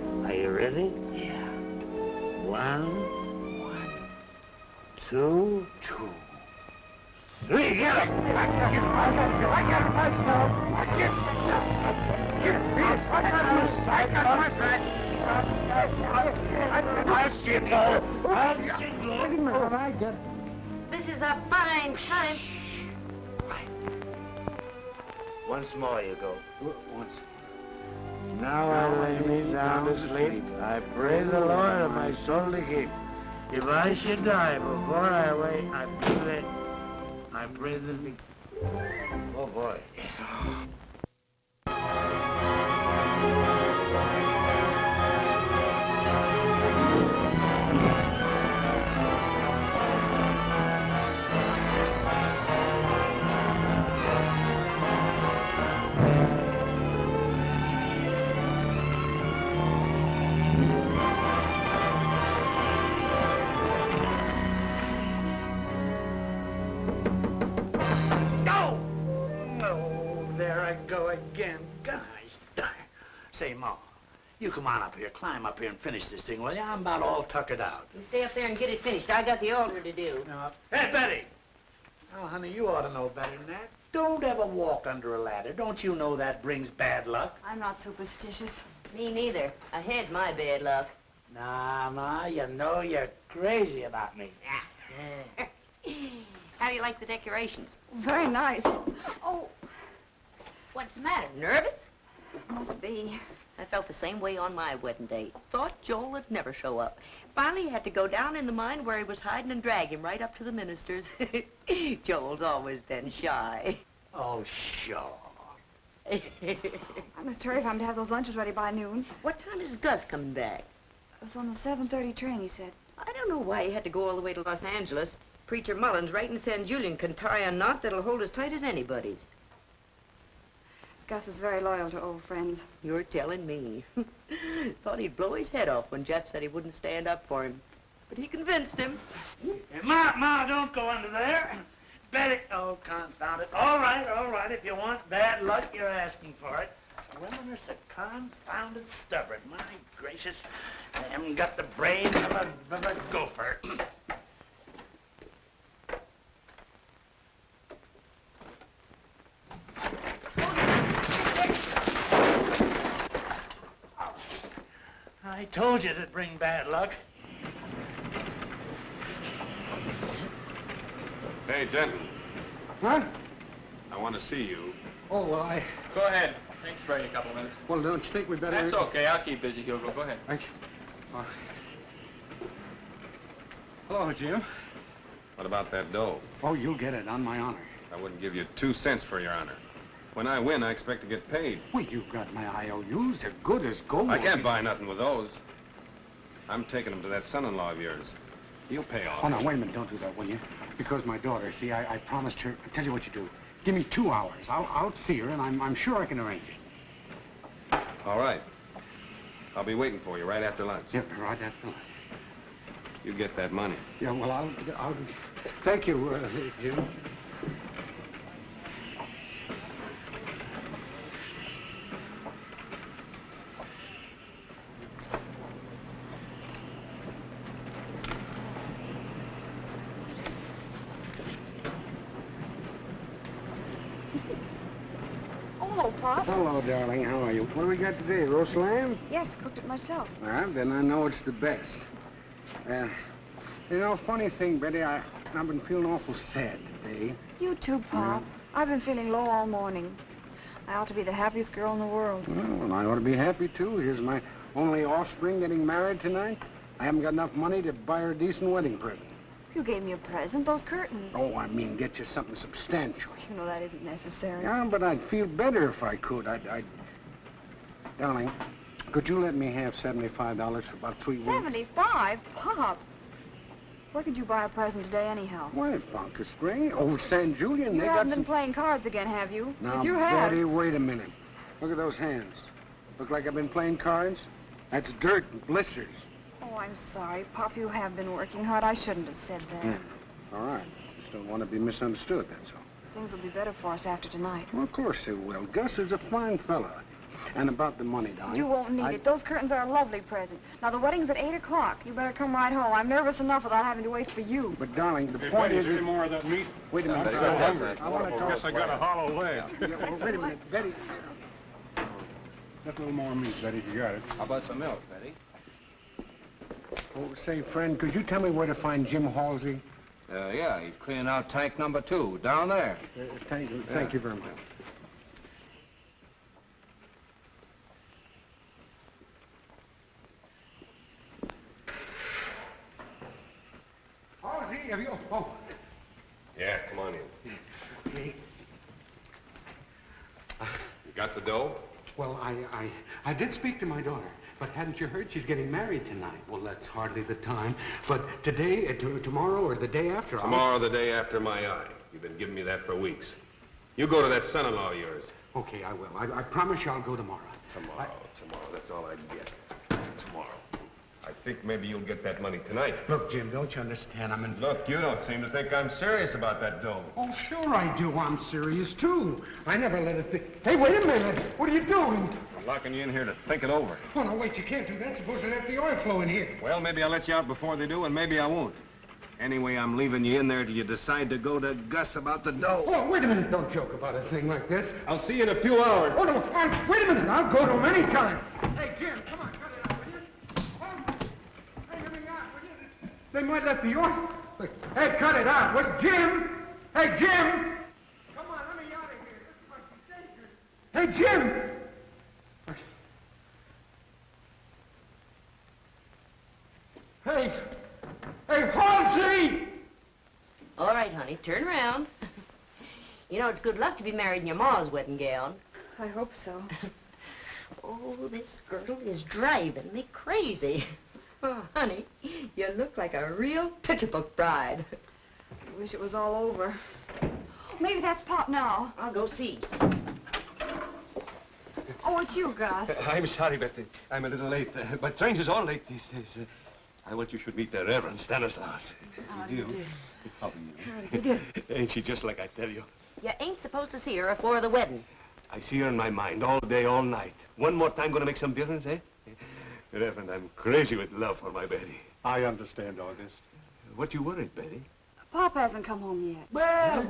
[SPEAKER 10] Are you ready?
[SPEAKER 6] Yeah.
[SPEAKER 10] 1, 2, 3. Get it!
[SPEAKER 6] I got myself. I'll see it go.
[SPEAKER 8] This is a fine time.
[SPEAKER 10] Once more, you go.
[SPEAKER 6] Once.
[SPEAKER 10] Now I lay me down to sleep. I pray the Lord of my soul to keep. If I should die before I wake, I pray that me. Oh, boy.
[SPEAKER 12] Say, Ma, you come on up here, climb up here and finish this thing, will you? I'm about all tuckered out.
[SPEAKER 8] You stay up there and get it finished. I got the altar to do.
[SPEAKER 12] Hey, Betty! Oh, honey, you ought to know better than that. Don't ever walk under a ladder. Don't you know that brings bad luck?
[SPEAKER 9] I'm not superstitious.
[SPEAKER 8] Me neither. I had my bad luck.
[SPEAKER 12] Nah, Ma, you know you're crazy about me.
[SPEAKER 8] I How do you like the decorations?
[SPEAKER 9] Very nice. Oh,
[SPEAKER 8] What's the matter? Nervous?
[SPEAKER 9] must be.
[SPEAKER 8] I felt the same way on my wedding day. Thought Joel would never show up. Finally had to go down in the mine where he was hiding and drag him right up to the minister's. Joel's always been shy.
[SPEAKER 12] Oh, sure.
[SPEAKER 9] I must hurry if I'm to have those lunches ready by noon.
[SPEAKER 8] What time is Gus coming back?
[SPEAKER 9] It's on the 7:30 train, he said.
[SPEAKER 8] I don't know why he had to go all the way to Los Angeles. Preacher Mullins right in San Julian can tie a knot that'll hold as tight as anybody's.
[SPEAKER 9] Gus is very loyal to old friends.
[SPEAKER 8] You're telling me. Thought he'd blow his head off when Jeff said he wouldn't stand up for him. But he convinced him.
[SPEAKER 12] Hey, Ma, don't go under there. Betty, oh, confound it. All right, if you want bad luck, you're asking for it. Women are so confounded stubborn. My gracious, they haven't got the brain of a gopher. I told you it'd bring bad luck.
[SPEAKER 3] Hey, gentlemen.
[SPEAKER 6] What?
[SPEAKER 3] I want to see you.
[SPEAKER 6] Oh, well,
[SPEAKER 13] Go ahead. Thanks for a couple minutes.
[SPEAKER 6] Well, don't you think we better...
[SPEAKER 13] That's okay. I'll keep busy, Hugo. Go ahead.
[SPEAKER 6] Thank you. Hello, Jim.
[SPEAKER 3] What about that dough?
[SPEAKER 6] Oh, you'll get it, on my honor.
[SPEAKER 3] I wouldn't give you 2 cents for your honor. When I win, I expect to get paid.
[SPEAKER 6] Well, you've got my IOUs. They're good as gold.
[SPEAKER 3] I can't buy nothing with those. I'm taking them to that son-in-law of yours. He'll pay off.
[SPEAKER 6] Oh, now, wait a minute. Don't do that, will you? Because my daughter, see, I promised her... I'll tell you what you do. Give me 2 hours. I'll see her, and I'm sure I can arrange it.
[SPEAKER 3] All right. I'll be waiting for you right after lunch.
[SPEAKER 6] Yeah, right after lunch.
[SPEAKER 3] You get that money.
[SPEAKER 6] Yeah, well, I'll... Thank you, Jim.
[SPEAKER 9] Hello, Pop.
[SPEAKER 6] Hello, darling. How are you? What do we got today? Roast lamb?
[SPEAKER 9] Yes, cooked it myself.
[SPEAKER 6] Well, then I know it's the best. You know, funny thing, Betty, I've been feeling awful sad today.
[SPEAKER 9] You too, Pop. I've been feeling low all morning. I ought to be the happiest girl in the world.
[SPEAKER 6] Well, I ought to be happy, too. Here's my only offspring getting married tonight. I haven't got enough money to buy her a decent wedding present.
[SPEAKER 9] You gave me a present, those curtains.
[SPEAKER 6] Oh, I mean, get you something substantial.
[SPEAKER 9] You know that isn't necessary.
[SPEAKER 6] Yeah, but I'd feel better if I could. Darling, could you let me have $75 for about 3 weeks?
[SPEAKER 9] 75? Pop. Where could you buy a present today, anyhow?
[SPEAKER 6] Why, Bunker Spring, over San Julian,
[SPEAKER 9] You
[SPEAKER 6] they
[SPEAKER 9] haven't
[SPEAKER 6] got
[SPEAKER 9] been
[SPEAKER 6] some...
[SPEAKER 9] playing cards again, have you?
[SPEAKER 6] Now,
[SPEAKER 9] If you have...
[SPEAKER 6] Betty, wait a minute. Look at those hands. Look like I've been playing cards? That's dirt and blisters.
[SPEAKER 9] Oh, I'm sorry, Pop. You have been working hard. I shouldn't have said that.
[SPEAKER 6] Yeah. All right. Just don't want to be misunderstood, that's all.
[SPEAKER 9] Things will be better for us after tonight.
[SPEAKER 6] Well, of course they will. Gus is a fine fella. And about the money, darling...
[SPEAKER 9] You won't need it. Those curtains are a lovely present. Now, the wedding's at 8 o'clock. You better come right home. I'm nervous enough without having to wait for you.
[SPEAKER 6] But, darling, the point is...
[SPEAKER 3] any more of that meat?
[SPEAKER 6] Wait a minute.
[SPEAKER 3] Betty,
[SPEAKER 6] I'm
[SPEAKER 3] go
[SPEAKER 6] hungry.
[SPEAKER 3] ahead.
[SPEAKER 6] I want to talk...
[SPEAKER 3] Guess I got a hollow leg.
[SPEAKER 6] Yeah, well, wait a minute. Betty...
[SPEAKER 3] Just a little more meat, Betty, if you got it.
[SPEAKER 7] How about some milk, Betty?
[SPEAKER 6] Oh, say, friend, could you tell me where to find Jim Halsey?
[SPEAKER 7] Yeah, he's cleaning out tank number 2, down there.
[SPEAKER 6] Thank you. Thank you very much. Halsey, have you... Oh.
[SPEAKER 3] Yeah, come on in.
[SPEAKER 6] Okay.
[SPEAKER 3] You got the dough?
[SPEAKER 6] Well, I did speak to my daughter, but hadn't you heard she's getting married tonight? Well, that's hardly the time. But today, tomorrow, or the day after...
[SPEAKER 3] Tomorrow, the day after my eye. You've been giving me that for weeks. You go to that son-in-law of yours.
[SPEAKER 6] Okay, I will. I promise you I'll go tomorrow.
[SPEAKER 3] Tomorrow. That's all I get. Tomorrow. I think maybe you'll get that money tonight.
[SPEAKER 6] Look, Jim, don't you understand?
[SPEAKER 3] Look, you don't seem to think I'm serious about that dough.
[SPEAKER 6] Oh, sure I do. I'm serious, too. I never let it think... Hey, wait a minute. What are you doing?
[SPEAKER 3] I'm locking you in here to think it over.
[SPEAKER 6] Oh, no, wait, you can't do that. Suppose they let the oil flow in here.
[SPEAKER 3] Well, maybe I'll let you out before they do, and maybe I won't. Anyway, I'm leaving you in there till you decide to go to Gus about the dough.
[SPEAKER 6] Oh, wait a minute. Don't joke about a thing like this.
[SPEAKER 3] I'll see you in a few hours.
[SPEAKER 6] Oh, no, wait a minute. I'll go to him any time. Hey, Jim, come on, cut it out, will you? Hey, let me out, will you? They might let the oil... Hey, cut it out. What, Jim?
[SPEAKER 12] Hey, Jim! Come on, let me out of here. This must be dangerous. Hey, Jim! Hey, Halsey!
[SPEAKER 8] All right, honey, turn around. You know, it's good luck to be married in your ma's wedding gown.
[SPEAKER 9] I hope so.
[SPEAKER 8] Oh, this girdle is driving me crazy. Oh, honey, you look like a real picture book bride.
[SPEAKER 9] I wish it was all over. Maybe that's Pop now.
[SPEAKER 8] I'll go see.
[SPEAKER 9] Oh, it's you, Gus.
[SPEAKER 5] I'm sorry, but I'm a little late. But trains is all late these days. I want you should meet the Reverend Stanislaus.
[SPEAKER 9] How do you do?
[SPEAKER 5] How do you?
[SPEAKER 9] How do you do?
[SPEAKER 5] Ain't she just like I tell you?
[SPEAKER 8] You ain't supposed to see her before the wedding.
[SPEAKER 5] I see her in my mind all day, all night. One more time gonna make some difference, eh? Reverend, I'm crazy with love for my Betty.
[SPEAKER 6] I understand, August.
[SPEAKER 5] What you worried, Betty?
[SPEAKER 9] Pop hasn't come home yet.
[SPEAKER 12] Well.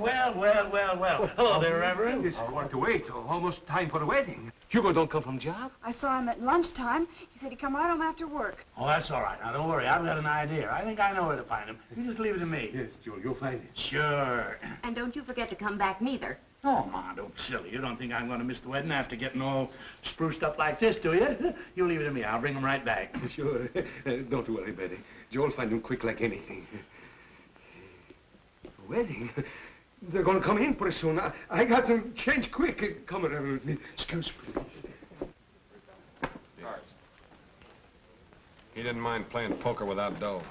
[SPEAKER 12] Hello there, Reverend.
[SPEAKER 5] It's quarter to 8. Almost time for the wedding. Hugo don't come from job?
[SPEAKER 9] I saw him at lunchtime. He said he'd come right home after work.
[SPEAKER 12] Oh, that's all right. Now, don't worry. I've got an idea. I think I know where to find him. You just leave it to me.
[SPEAKER 5] Yes, Joel, you'll find it.
[SPEAKER 12] Sure.
[SPEAKER 8] And don't you forget to come back neither.
[SPEAKER 12] Oh, Ma, don't be silly. You don't think I'm going to miss the wedding after getting all spruced up like this, do you? You leave it to me. I'll bring him right back.
[SPEAKER 5] Sure. Don't worry, Betty. Joel'll find him quick like anything. Wedding? They're going to come in pretty soon. I got to change quick. Come around with me. Excuse me.
[SPEAKER 3] He didn't mind playing poker without dough.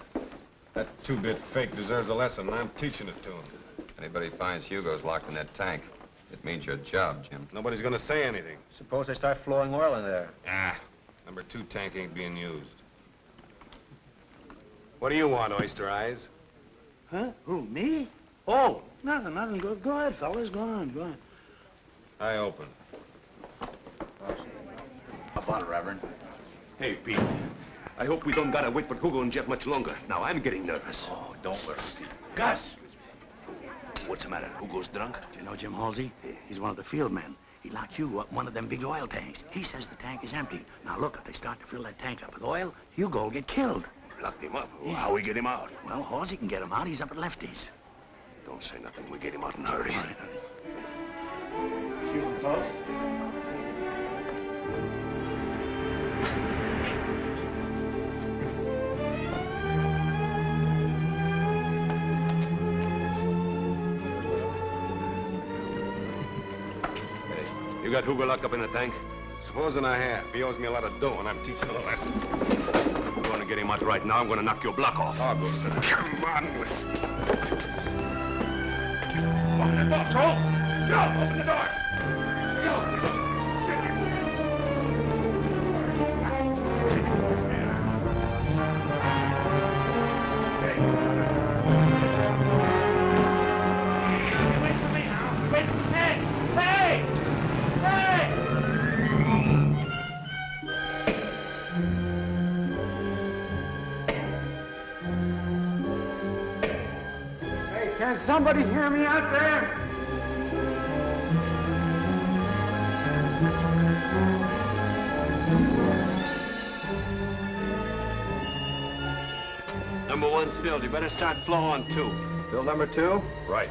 [SPEAKER 3] That two-bit fake deserves a lesson, and I'm teaching it to him.
[SPEAKER 14] Anybody finds Hugo's locked in that tank, it means your job, Jim.
[SPEAKER 3] Nobody's going to say anything.
[SPEAKER 7] Suppose they start flowing oil in there.
[SPEAKER 3] Number 2 tank ain't being used. What do you want, Oyster Eyes?
[SPEAKER 12] Huh? Who, me? Oh, nothing. Go ahead, fellas. Go on.
[SPEAKER 3] I open.
[SPEAKER 2] How about it, Reverend?
[SPEAKER 5] Hey, Pete. I hope we don't gotta wait for Hugo and Jeff much longer. Now, I'm getting nervous.
[SPEAKER 2] Oh, don't worry, Pete.
[SPEAKER 12] Gus!
[SPEAKER 5] What's the matter? Hugo's drunk?
[SPEAKER 12] Do you know Jim Halsey? He's one of the field men. He locked Hugo up in one of them big oil tanks. He says the tank is empty. Now, look, if they start to fill that tank up with oil, Hugo will get killed.
[SPEAKER 5] Locked him up?
[SPEAKER 12] Yeah.
[SPEAKER 5] How we get him out?
[SPEAKER 12] Well, Halsey can get him out. He's up at Lefty's.
[SPEAKER 5] Don't say nothing. We get him out in a hurry.
[SPEAKER 12] All right. Excuse me, folks.
[SPEAKER 5] You got Hugo locked up in a tank?
[SPEAKER 3] Supposing I have. He owes me a lot of dough, and I'm teaching him a lesson.
[SPEAKER 5] I'm going to get him out right now. I'm going to knock your block off.
[SPEAKER 3] I'll go sit down.
[SPEAKER 5] Come on. Open the door, Joel. Joel, open the door. Joel.
[SPEAKER 12] Can somebody hear me out there?
[SPEAKER 5] Number 1's filled. You better start flow on 2.
[SPEAKER 7] Bill number 2?
[SPEAKER 5] Right.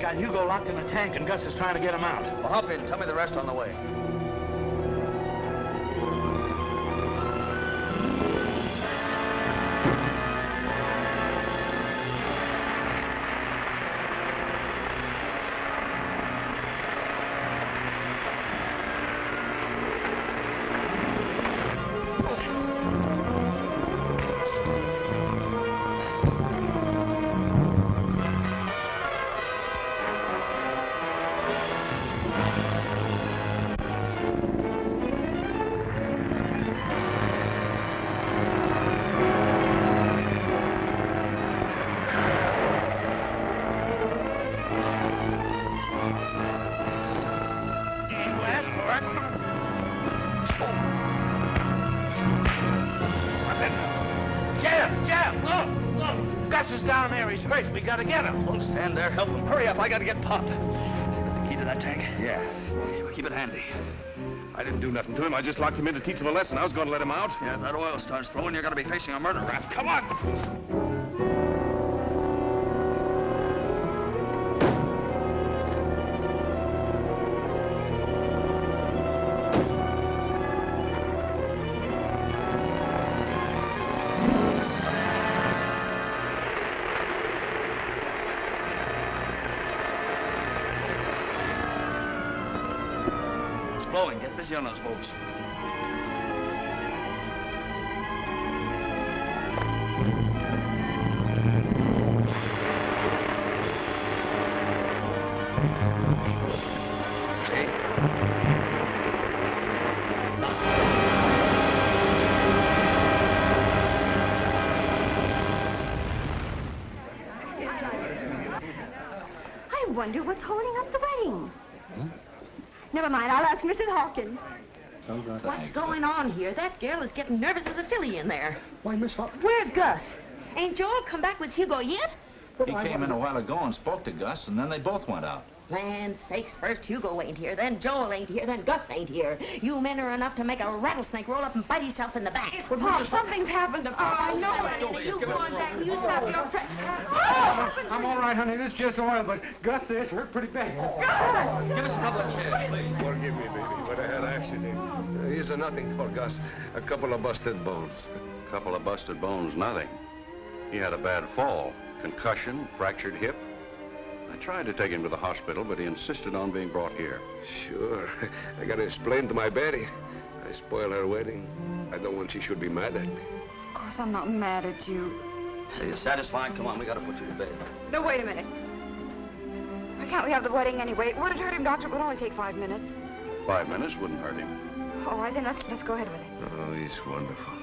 [SPEAKER 12] got Hugo locked in a tank, and Gus is trying to get him out.
[SPEAKER 7] Well, hop in. Tell me the rest on the way.
[SPEAKER 12] We gotta get him.
[SPEAKER 7] Don't stand there. Help him. Hurry up. I gotta get Pop. The key to that tank?
[SPEAKER 3] Yeah.
[SPEAKER 7] Keep it handy.
[SPEAKER 3] I didn't do nothing to him. I just locked him in to teach him a lesson. I was going to let him out.
[SPEAKER 7] Yeah, if that oil starts flowing, you're gonna be facing a murder rap. Come on! Get busy on those bolts.
[SPEAKER 9] I wonder what's holding up the wedding. Never mind, I'll ask Mrs. Hawkins.
[SPEAKER 8] What's going on here? That girl is getting nervous as a filly in there.
[SPEAKER 6] Why, Miss Hawkins?
[SPEAKER 8] Where's Gus? Ain't Joel come back with Hugo yet?
[SPEAKER 15] He came in a while ago and spoke to Gus, and then they both went out.
[SPEAKER 8] Land sakes, first Hugo ain't here, then Joel ain't here, then Gus ain't here. You men are enough to make a rattlesnake roll up and bite himself in the back.
[SPEAKER 9] Pop, something's happened to Pop.
[SPEAKER 8] I know it. You go on back. You stop your friend.
[SPEAKER 6] I'm all right, honey. This is just oil, but Gus says hurt pretty bad.
[SPEAKER 15] Give us a couple of chairs, please.
[SPEAKER 3] Forgive me, baby, but I had an accident. Here's a nothing for Gus. A couple of busted bones.
[SPEAKER 2] Couple of busted bones, nothing. He had a bad fall. Concussion, fractured hip. I tried to take him to the hospital, but he insisted on being brought here.
[SPEAKER 3] Sure. I gotta explain to my Betty. I spoiled her wedding. I don't want she should be mad at me.
[SPEAKER 9] Of course, I'm not mad at you.
[SPEAKER 7] Are you satisfied? Come on, we gotta put you to bed.
[SPEAKER 9] No, wait a minute. Why can't we have the wedding anyway? Would it hurt him, Doctor? It would only take 5 minutes.
[SPEAKER 2] 5 minutes wouldn't hurt him.
[SPEAKER 9] All right, then let's go ahead with it.
[SPEAKER 3] Oh, he's wonderful.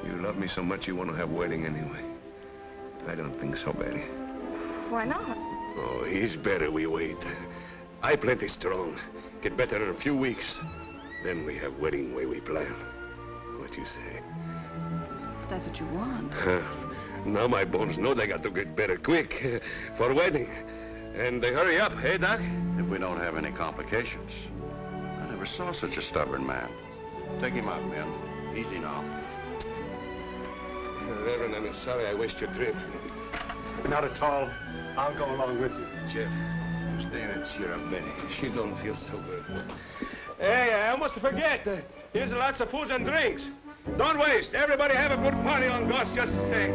[SPEAKER 3] You love me so much you want to have wedding anyway. I don't think so, Betty.
[SPEAKER 9] Why not?
[SPEAKER 3] Oh, he's better we wait. I plenty strong. Get better in a few weeks. Then we have wedding way we plan. What you say?
[SPEAKER 9] If that's what you want.
[SPEAKER 3] Now my bones know they got to get better quick for wedding. And they hurry up, hey, Doc?
[SPEAKER 2] If we don't have any complications. I never saw such a stubborn man. Take him out, men. Easy now.
[SPEAKER 3] Reverend, I'm sorry I wasted your trip.
[SPEAKER 6] Not at all. I'll go along with you.
[SPEAKER 3] Jeff, stay and cheer up Betty. She don't feel so good. Hey, I almost forget. Here's lots of food and drinks. Don't waste. Everybody have a good party on Gus just the same.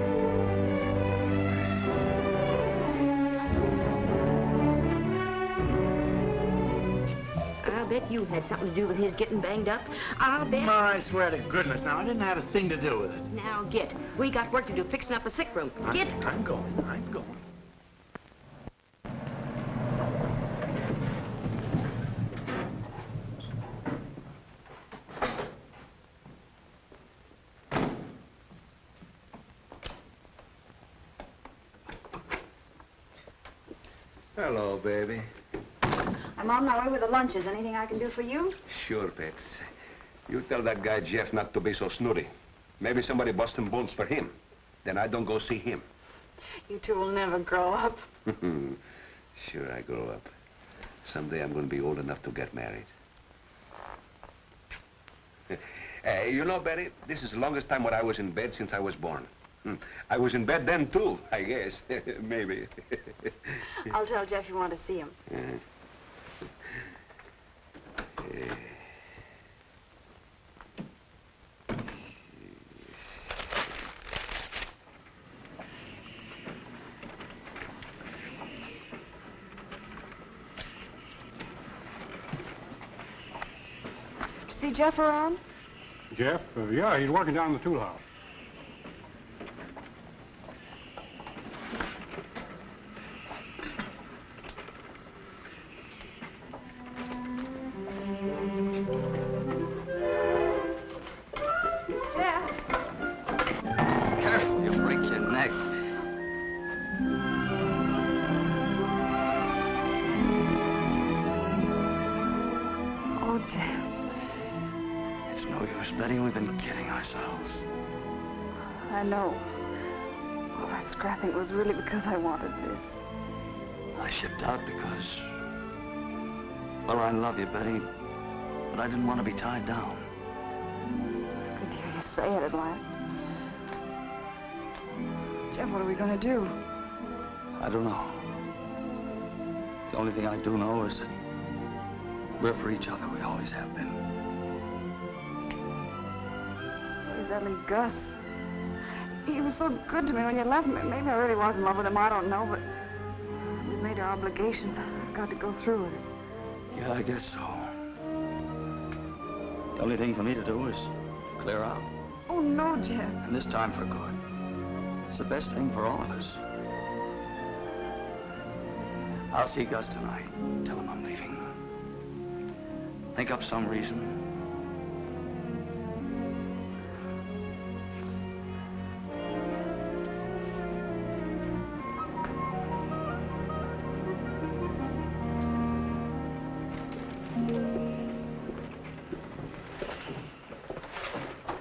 [SPEAKER 8] I'll bet you had something to do with his getting banged up. I'll bet...
[SPEAKER 12] I swear to goodness, now, I didn't have a thing to do with it.
[SPEAKER 8] Now, get. We got work to do fixing up a sick room. Get.
[SPEAKER 12] I'm going.
[SPEAKER 3] Hello, baby.
[SPEAKER 9] I'm on my way with the lunches. Anything I can do for you?
[SPEAKER 3] Sure, Pets. You tell that guy Jeff not to be so snooty. Maybe somebody busting bones for him. Then I don't go see him.
[SPEAKER 9] You two will never grow up.
[SPEAKER 3] Sure, I grow up. Someday I'm going to be old enough to get married. You know, Betty, this is the longest time when I was in bed since I was born. I was in bed then, too, I guess. Maybe.
[SPEAKER 9] I'll tell Jeff you want to see him. See Jeff around?
[SPEAKER 16] Jeff? Yeah, he's working down in the tool house.
[SPEAKER 9] Jeff!
[SPEAKER 7] Careful, you'll break your neck.
[SPEAKER 9] Oh, Jeff.
[SPEAKER 7] It's no use, Betty. We've been kidding ourselves.
[SPEAKER 9] I know. All that scrapping was really because I wanted this.
[SPEAKER 7] I shipped out because... Well, I love you, Betty, but I didn't want to be tied down.
[SPEAKER 9] It's good to hear you say it at last. Jeff, what are we going to do?
[SPEAKER 7] I don't know. The only thing I do know is that we're for each other. We always have been.
[SPEAKER 9] Is that Gus? He was so good to me when you left me. Maybe I really was in love with him. I don't know, but we made our obligations. I've got to go through with it.
[SPEAKER 7] Yeah, I guess so. The only thing for me to do is clear out.
[SPEAKER 9] Oh, no, Jeff.
[SPEAKER 7] And this time for good. It's the best thing for all of us. I'll see Gus tonight. Tell him I'm leaving. Think up some reason.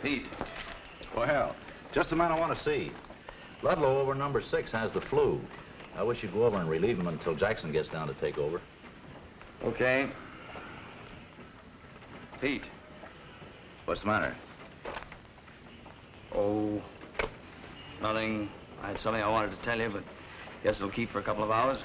[SPEAKER 15] Pete. Well, just the man I want to see. Ludlow over number 6 has the flu. I wish you'd go over and relieve him until Jackson gets down to take over.
[SPEAKER 7] Okay. Pete.
[SPEAKER 15] What's the matter?
[SPEAKER 7] Oh, nothing. I had something I wanted to tell you, but guess it'll keep for a couple of hours.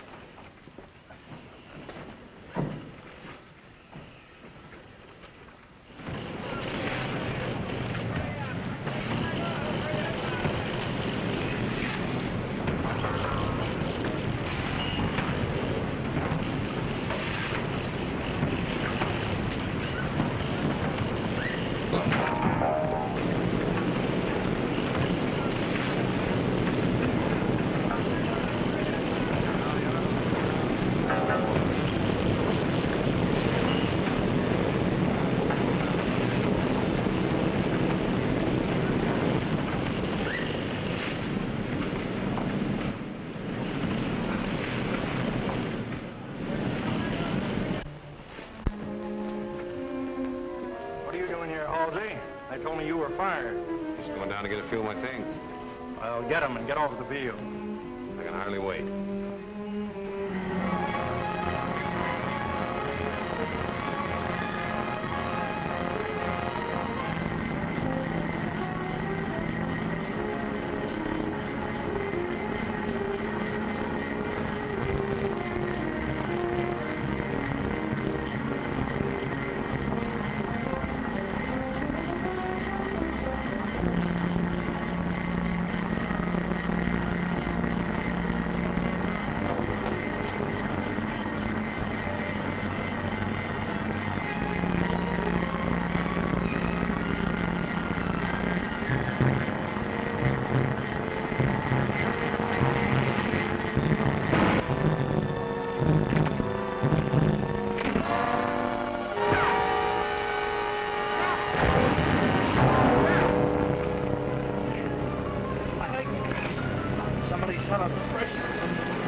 [SPEAKER 16] They told me you were fired.
[SPEAKER 3] Just going down to get a few of my things.
[SPEAKER 16] Well, get them and get off the field.
[SPEAKER 3] I can hardly wait.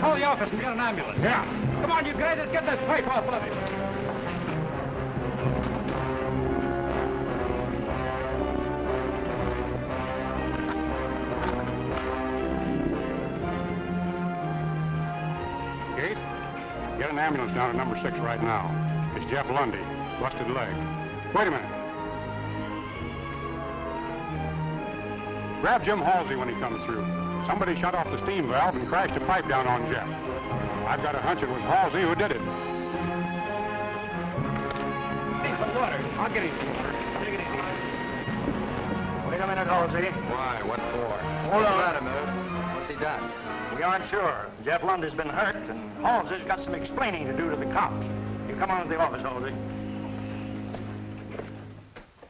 [SPEAKER 16] Call the office and get an ambulance. Yeah. Come on, you guys, let's get this pipe off of him. Gate, get an ambulance down to number 6 right now. It's Jeff Lundy, busted leg. Wait a minute. Grab Jim Halsey when he comes through. Somebody shut off the steam valve and crashed a pipe down on Jeff. I've got a hunch it was Halsey who did it.
[SPEAKER 12] Hey, some water. I'll get it. Take it easy. Wait a minute, Halsey.
[SPEAKER 14] Why? What for?
[SPEAKER 12] Hold on.
[SPEAKER 14] Wait a minute. What's he done?
[SPEAKER 12] We aren't sure. Jeff Lundy's been hurt, and Halsey's got some explaining to do to the cops. You come on to the office, Halsey.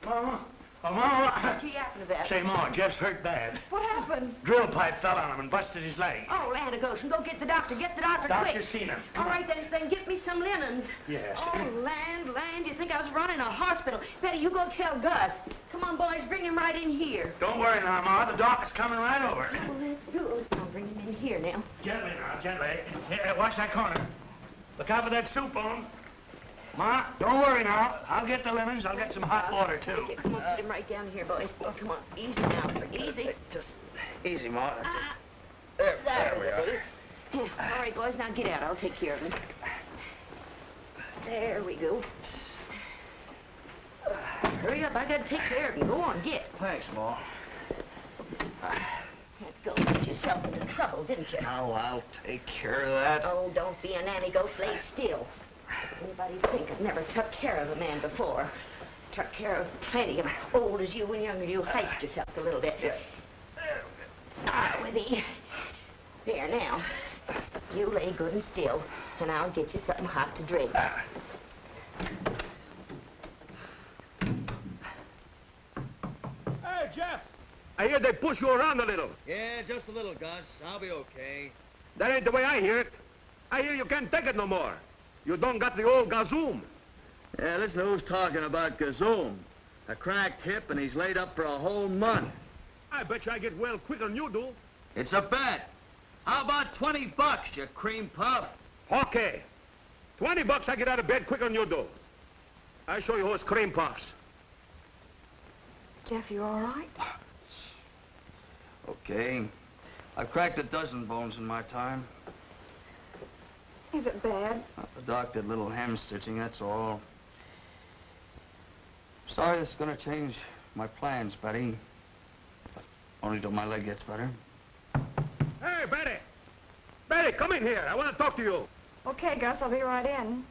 [SPEAKER 12] Mama. Oh, Mama.
[SPEAKER 8] What you yapping about?
[SPEAKER 12] Say, Ma, Jeff's hurt bad.
[SPEAKER 9] What happened?
[SPEAKER 12] Drill pipe fell on him and busted his leg.
[SPEAKER 8] Oh, land of Goshen, go get the doctor. Get the doctor quick.
[SPEAKER 12] Doctor's seen him.
[SPEAKER 8] All right, then get me some linens.
[SPEAKER 12] Yes.
[SPEAKER 8] Oh, land, you think I was running a hospital. Betty, you go tell Gus. Come on, boys, bring him right in here.
[SPEAKER 12] Don't worry now, Ma. The doc's coming right over.
[SPEAKER 8] Well, that's good. I'll bring him in here now.
[SPEAKER 12] Gently now, gently. Here, watch that corner. Look out for that soup bone. Ma, don't worry now. I'll get the linens. I'll get some hot water, too.
[SPEAKER 8] Okay, come on, put him right down here, boys. Oh, come on. Easy now. Easy.
[SPEAKER 12] Just easy, Ma.
[SPEAKER 8] There we are. All right, boys, now get out. I'll take care of him. There we go. Hurry up. I got to take care of him. Go on, get.
[SPEAKER 12] Thanks, Ma.
[SPEAKER 8] Let's go get yourself into trouble, didn't you?
[SPEAKER 12] Oh, I'll take care of that.
[SPEAKER 8] Oh, don't be a nanny goat. Lay still. Anybody think I never took care of a man before? Took care of plenty. I'm old as you and younger. You heist yourself a little bit. Ah, with me. There, now. You lay good and still, and I'll get you something hot to drink.
[SPEAKER 5] Hey, Jeff. I hear they push you around a little.
[SPEAKER 7] Yeah, just a little, Gus. I'll be okay.
[SPEAKER 5] That ain't the way I hear it. I hear you can't take it no more. You don't got the old gazoom.
[SPEAKER 7] Yeah, listen to who's talking about Gazoom. A cracked hip, and he's laid up for a whole month.
[SPEAKER 5] I bet you I get well quicker than you do.
[SPEAKER 7] It's a bet. How about $20, you cream puff?
[SPEAKER 5] Okay. $20 I get out of bed quicker than you do. I show you who's cream puffs.
[SPEAKER 9] Jeff, you all right?
[SPEAKER 7] Okay. I've cracked a dozen bones in my time.
[SPEAKER 9] Is it bad?
[SPEAKER 7] The doc did a little hem stitching, that's all. Sorry this is going to change my plans, Betty. Only till my leg gets better.
[SPEAKER 5] Hey, Betty! Betty, come in here. I want to talk to you.
[SPEAKER 9] Okay, Gus, I'll be right in.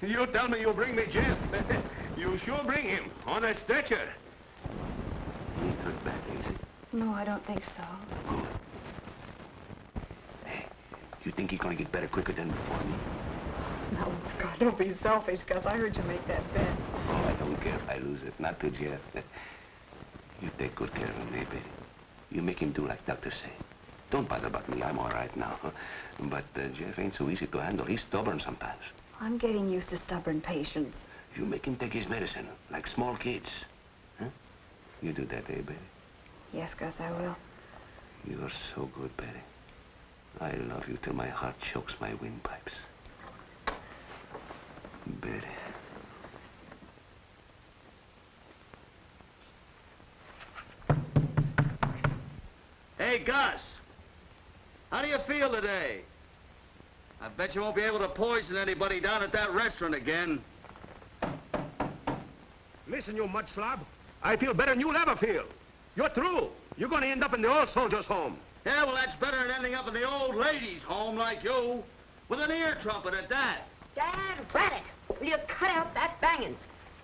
[SPEAKER 5] You tell me you bring me Jeff. You sure bring him on a stretcher.
[SPEAKER 10] He ain't hurt bad, is he?
[SPEAKER 9] No, I don't think so.
[SPEAKER 10] Good. Hey, you think he's gonna get better quicker than before me?
[SPEAKER 9] No, Scott, don't be selfish, Gus. I heard you make that bet.
[SPEAKER 10] Oh, I don't care if I lose it. Not to Jeff. You take good care of him, eh, baby? You make him do like doctors say. Don't bother about me. I'm all right now. But Jeff ain't so easy to handle. He's stubborn sometimes.
[SPEAKER 9] I'm getting used to stubborn patients.
[SPEAKER 10] You make him take his medicine, like small kids. Huh? You do that, eh, Betty?
[SPEAKER 9] Yes, Gus, I will.
[SPEAKER 10] You're so good, Betty. I love you till my heart chokes my windpipes. Betty.
[SPEAKER 7] Hey, Gus. How do you feel today? I bet you won't be able to poison anybody down at that restaurant again.
[SPEAKER 5] Listen, you mud slob. I feel better than you'll ever feel. You're through. You're going to end up in the old soldiers' home.
[SPEAKER 7] Yeah, well, that's better than ending up in the old ladies' home like you. With an ear trumpet at that.
[SPEAKER 8] Dad, rat it. Will you cut out that banging?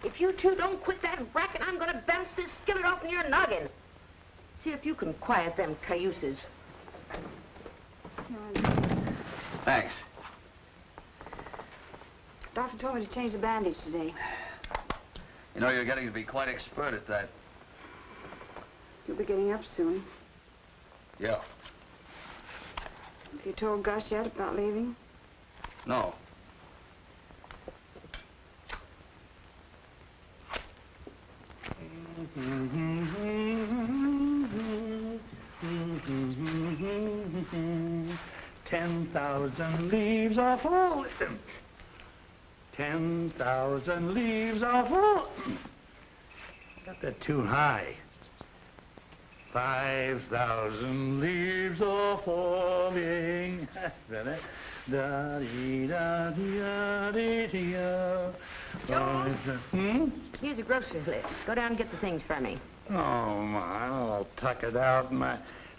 [SPEAKER 8] If you two don't quit that racket, I'm going to bounce this skillet off in your noggin. See if you can quiet them cayuses.
[SPEAKER 7] Thanks.
[SPEAKER 9] Doctor told me to change the bandage today.
[SPEAKER 7] You know, you're getting to be quite expert at that.
[SPEAKER 9] You'll be getting up soon.
[SPEAKER 7] Yeah.
[SPEAKER 9] Have you told Gus yet about leaving?
[SPEAKER 7] No.
[SPEAKER 12] $10,000 leaves are full. 10,000 leaves are full. Got that too high. 5,000 leaves are falling.
[SPEAKER 8] Here's a grocer's list. Go down and get the things for me.
[SPEAKER 12] Oh, Ma, all tuckered out.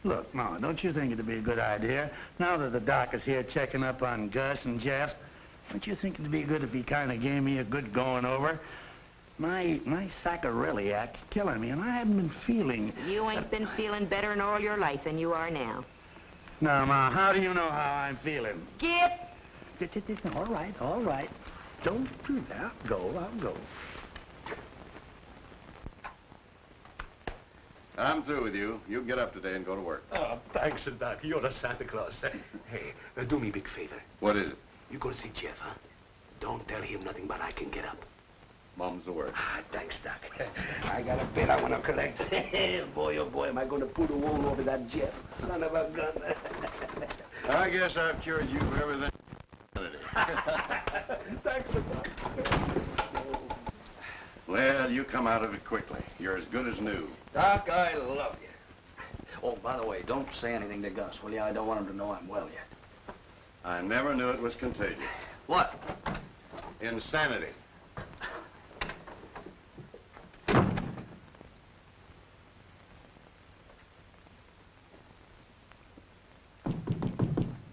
[SPEAKER 12] Look, Ma, don't you think it'd be a good idea, now that the doc is here checking up on Gus and Jeff, don't you think it'd be good if he kind of gave me a good going over? My saccharilliac's killing me, and I haven't been feeling...
[SPEAKER 8] You ain't been feeling better in all your life than you are now.
[SPEAKER 12] Now, Ma, how do you know how I'm feeling?
[SPEAKER 8] Get!
[SPEAKER 12] All right. Don't do that. I'll go.
[SPEAKER 17] I'm through with you. You get up today and go to work.
[SPEAKER 5] Oh, thanks, Doc. You're a Santa Claus. Hey, do me a big favor.
[SPEAKER 17] What is it?
[SPEAKER 5] You go to see Jeff, huh? Don't tell him nothing but I can get up.
[SPEAKER 17] Mom's the word.
[SPEAKER 5] Thanks, Doc. I got a bill I want to collect. Boy, oh boy, am I going to pull the wool over that Jeff. Son of a gun.
[SPEAKER 17] I guess I've cured you of everything.
[SPEAKER 5] Thanks, Doc.
[SPEAKER 17] Well, you come out of it quickly. You're as good as new.
[SPEAKER 7] Doc, I love you. Oh, by the way, don't say anything to Gus, will you? I don't want him to know I'm well yet.
[SPEAKER 17] I never knew it was contagious.
[SPEAKER 7] What?
[SPEAKER 17] Insanity.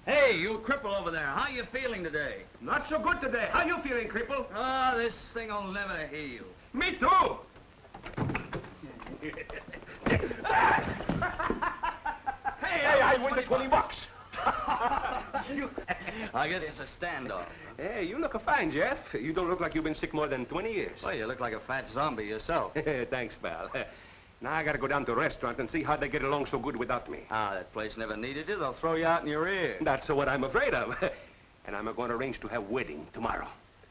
[SPEAKER 7] Hey, you cripple over there. How you feeling today?
[SPEAKER 5] Not so good today. How you feeling, cripple?
[SPEAKER 7] Ah, this thing'll never heal.
[SPEAKER 5] Me too. Hey, I win the $20.
[SPEAKER 7] I guess it's a standoff.
[SPEAKER 5] Hey, you look fine, Jeff. You don't look like you've been sick more than 20 years.
[SPEAKER 7] Well, you look like a fat zombie yourself.
[SPEAKER 5] Thanks, pal. Now I gotta go down to the restaurant and see how they get along so good without me.
[SPEAKER 7] Ah, that place never needed you. They'll throw you out in your ear.
[SPEAKER 5] That's what I'm afraid of. And I'm going to arrange to have wedding tomorrow.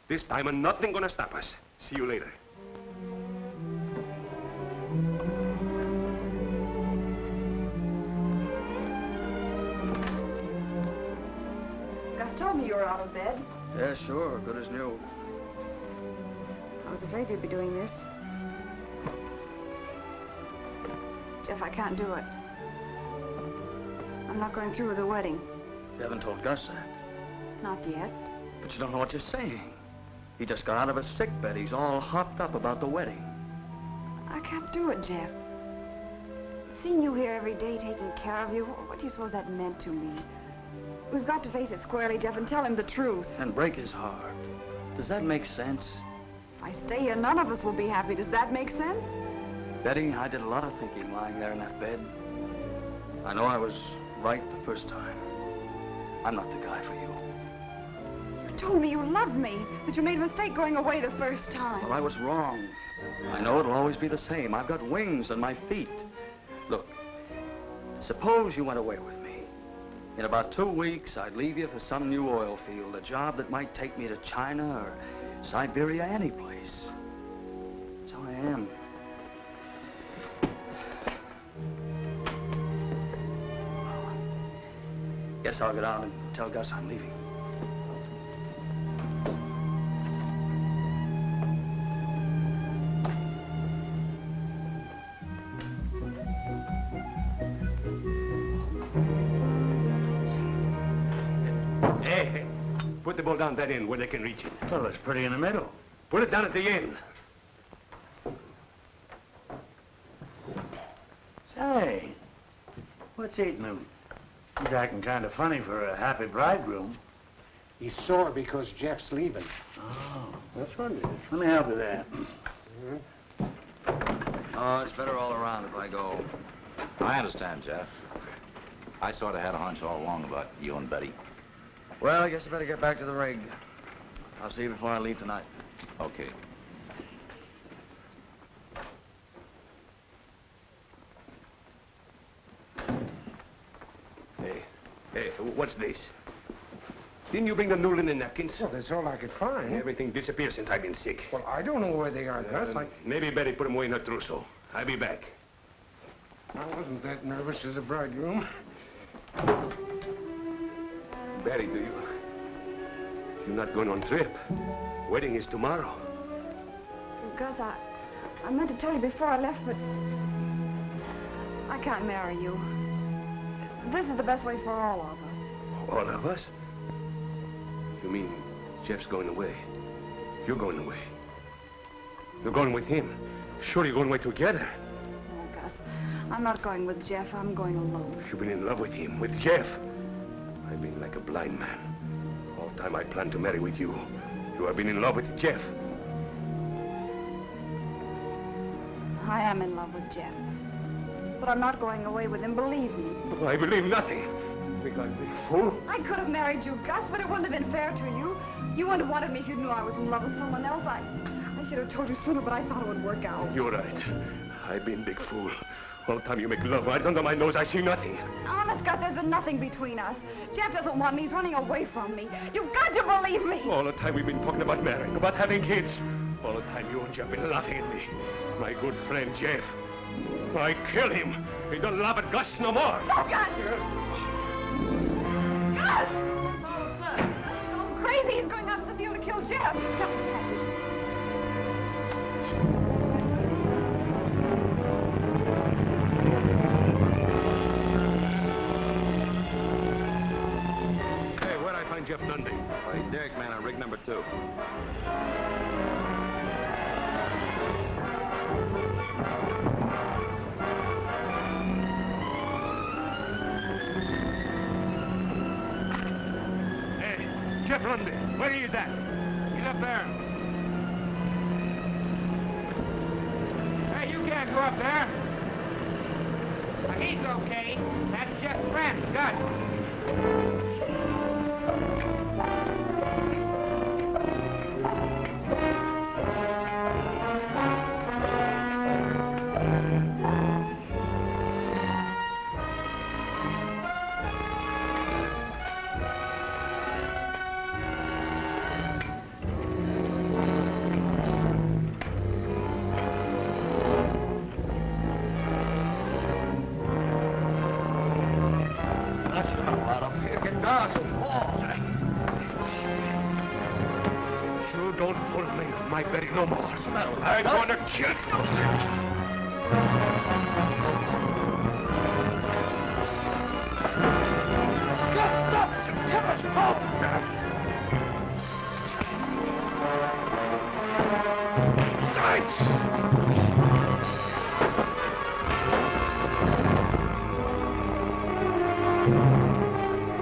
[SPEAKER 5] This time, nothing gonna stop us. See you later.
[SPEAKER 9] Gus told me you were out of bed.
[SPEAKER 7] Yeah, sure. Good as new.
[SPEAKER 9] I was afraid you'd be doing this. Jeff, I can't do it. I'm not going through with the wedding.
[SPEAKER 7] You haven't told Gus that.
[SPEAKER 9] Not yet.
[SPEAKER 7] But you don't know what you're saying. He just got out of a sick bed. He's all hopped up about the wedding.
[SPEAKER 9] I can't do it, Jeff. Seeing you here every day taking care of you, what do you suppose that meant to me? We've got to face it squarely, Jeff, and tell him the truth.
[SPEAKER 7] And break his heart. Does that make sense?
[SPEAKER 9] If I stay here, none of us will be happy. Does that make sense?
[SPEAKER 7] Betty, I did a lot of thinking lying there in that bed. I know I was right the first time. I'm not the guy for you.
[SPEAKER 9] You told me you loved me, but you made a mistake going away the first time.
[SPEAKER 7] Well, I was wrong. I know it'll always be the same. I've got wings on my feet. Look, suppose you went away with me. In about 2 weeks, I'd leave you for some new oil field, a job that might take me to China or Siberia, any place. That's how I am. Guess I'll get out and tell Gus I'm leaving.
[SPEAKER 5] Hey, put the ball down that end where they can reach it.
[SPEAKER 12] Well, it's pretty in the middle.
[SPEAKER 5] Put it down at the end.
[SPEAKER 12] Say, what's eating him? He's acting kind of funny for a happy bridegroom.
[SPEAKER 6] He's sore because Jeff's leaving.
[SPEAKER 12] Oh.
[SPEAKER 6] That's what it is.
[SPEAKER 12] Let me help with that.
[SPEAKER 7] Oh, it's better all around if I go.
[SPEAKER 15] I understand, Jeff. I sort of had a hunch all along about you and Betty.
[SPEAKER 7] Well, I guess I better get back to the rig. I'll see you before I leave tonight.
[SPEAKER 15] Okay.
[SPEAKER 5] Hey, what's this? Didn't you bring the new linen napkins?
[SPEAKER 6] Well, that's all I could find.
[SPEAKER 5] Everything disappeared since I've been sick.
[SPEAKER 6] Well, I don't know where they are, Gus.
[SPEAKER 5] Maybe Betty put them away in her trousseau. I'll be back.
[SPEAKER 6] I wasn't that nervous as a bridegroom.
[SPEAKER 5] Betty, you're not going on trip. Wedding is tomorrow.
[SPEAKER 9] Gus, I meant to tell you before I left, but I can't marry you. This is the best way for all of us.
[SPEAKER 5] All of us? You mean Jeff's going away? You're going away. You're going with him. Sure, you're going away together.
[SPEAKER 9] Oh, Gus, I'm not going with Jeff. I'm going alone.
[SPEAKER 5] You've been in love with him, with Jeff. I've been like a blind man. All the time I planned to marry with you. You have been in love with Jeff.
[SPEAKER 9] I am in love with Jeff. But I'm not going away with him, believe me.
[SPEAKER 5] Oh, I believe nothing. Think I'm a big fool?
[SPEAKER 9] I could have married you, Gus, but it wouldn't have been fair to you. You wouldn't have wanted me if you knew I was in love with someone else. I should have told you sooner, but I thought it would work out.
[SPEAKER 5] You're right. I've been a big fool. All the time you make love right under my nose, I see nothing.
[SPEAKER 9] Honest, Gus, there's been nothing between us. Jeff doesn't want me. He's running away from me. You've got to believe me.
[SPEAKER 5] All the time we've been talking about marrying, about having kids. All the time you and Jeff have been laughing at me. My good friend, Jeff. I kill him. He don't laugh at Gus no more.
[SPEAKER 9] No, Gus! Gus! He's going crazy. He's going out to the field to kill Jeff.
[SPEAKER 5] Hey, where'd I find Jeff Dundee?
[SPEAKER 14] He's derrick man on rig number 2.
[SPEAKER 5] Jeff Lundy, where he is at? He's up there.
[SPEAKER 11] Hey, you can't go up there. He's okay. That's Jeff's friend, Gus.
[SPEAKER 5] No more. What's the matter with I'm going to kill you. Stop! Stop!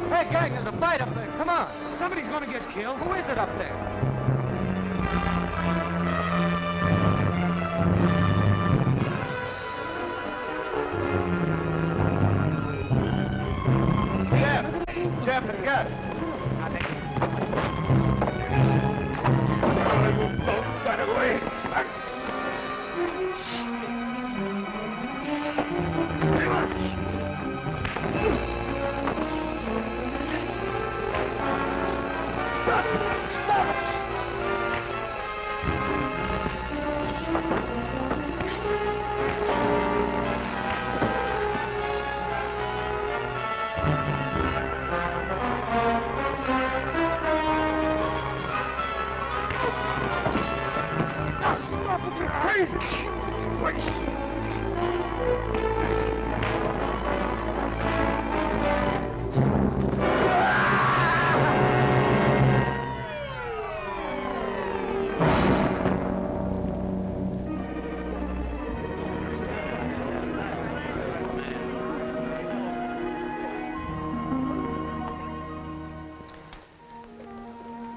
[SPEAKER 11] Hey, gang, there's a fight up there. Come on. Somebody's going to get killed. Who is it up there?
[SPEAKER 5] Jeff and Gus. Don't run away. Gus, stop it.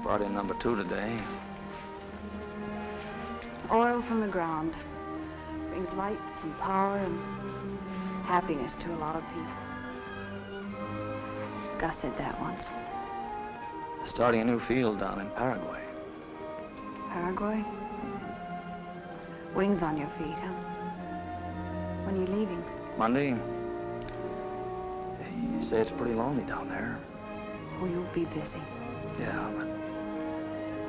[SPEAKER 7] Brought in number 2 today.
[SPEAKER 9] Oil from the ground brings lights and power and happiness to a lot of people. Gus said that once.
[SPEAKER 7] Starting a new field down in Paraguay.
[SPEAKER 9] Paraguay? Wings on your feet, huh? When are you leaving?
[SPEAKER 7] Monday. You say it's pretty lonely down there.
[SPEAKER 9] Oh, you'll be busy.
[SPEAKER 7] Yeah, but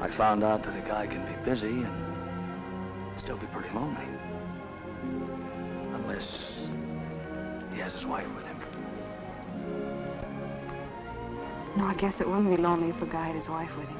[SPEAKER 7] I found out that a guy can be busy and still be pretty lonely. Unless he has his wife with him.
[SPEAKER 9] No, I guess it wouldn't be lonely if a guy had his wife with him.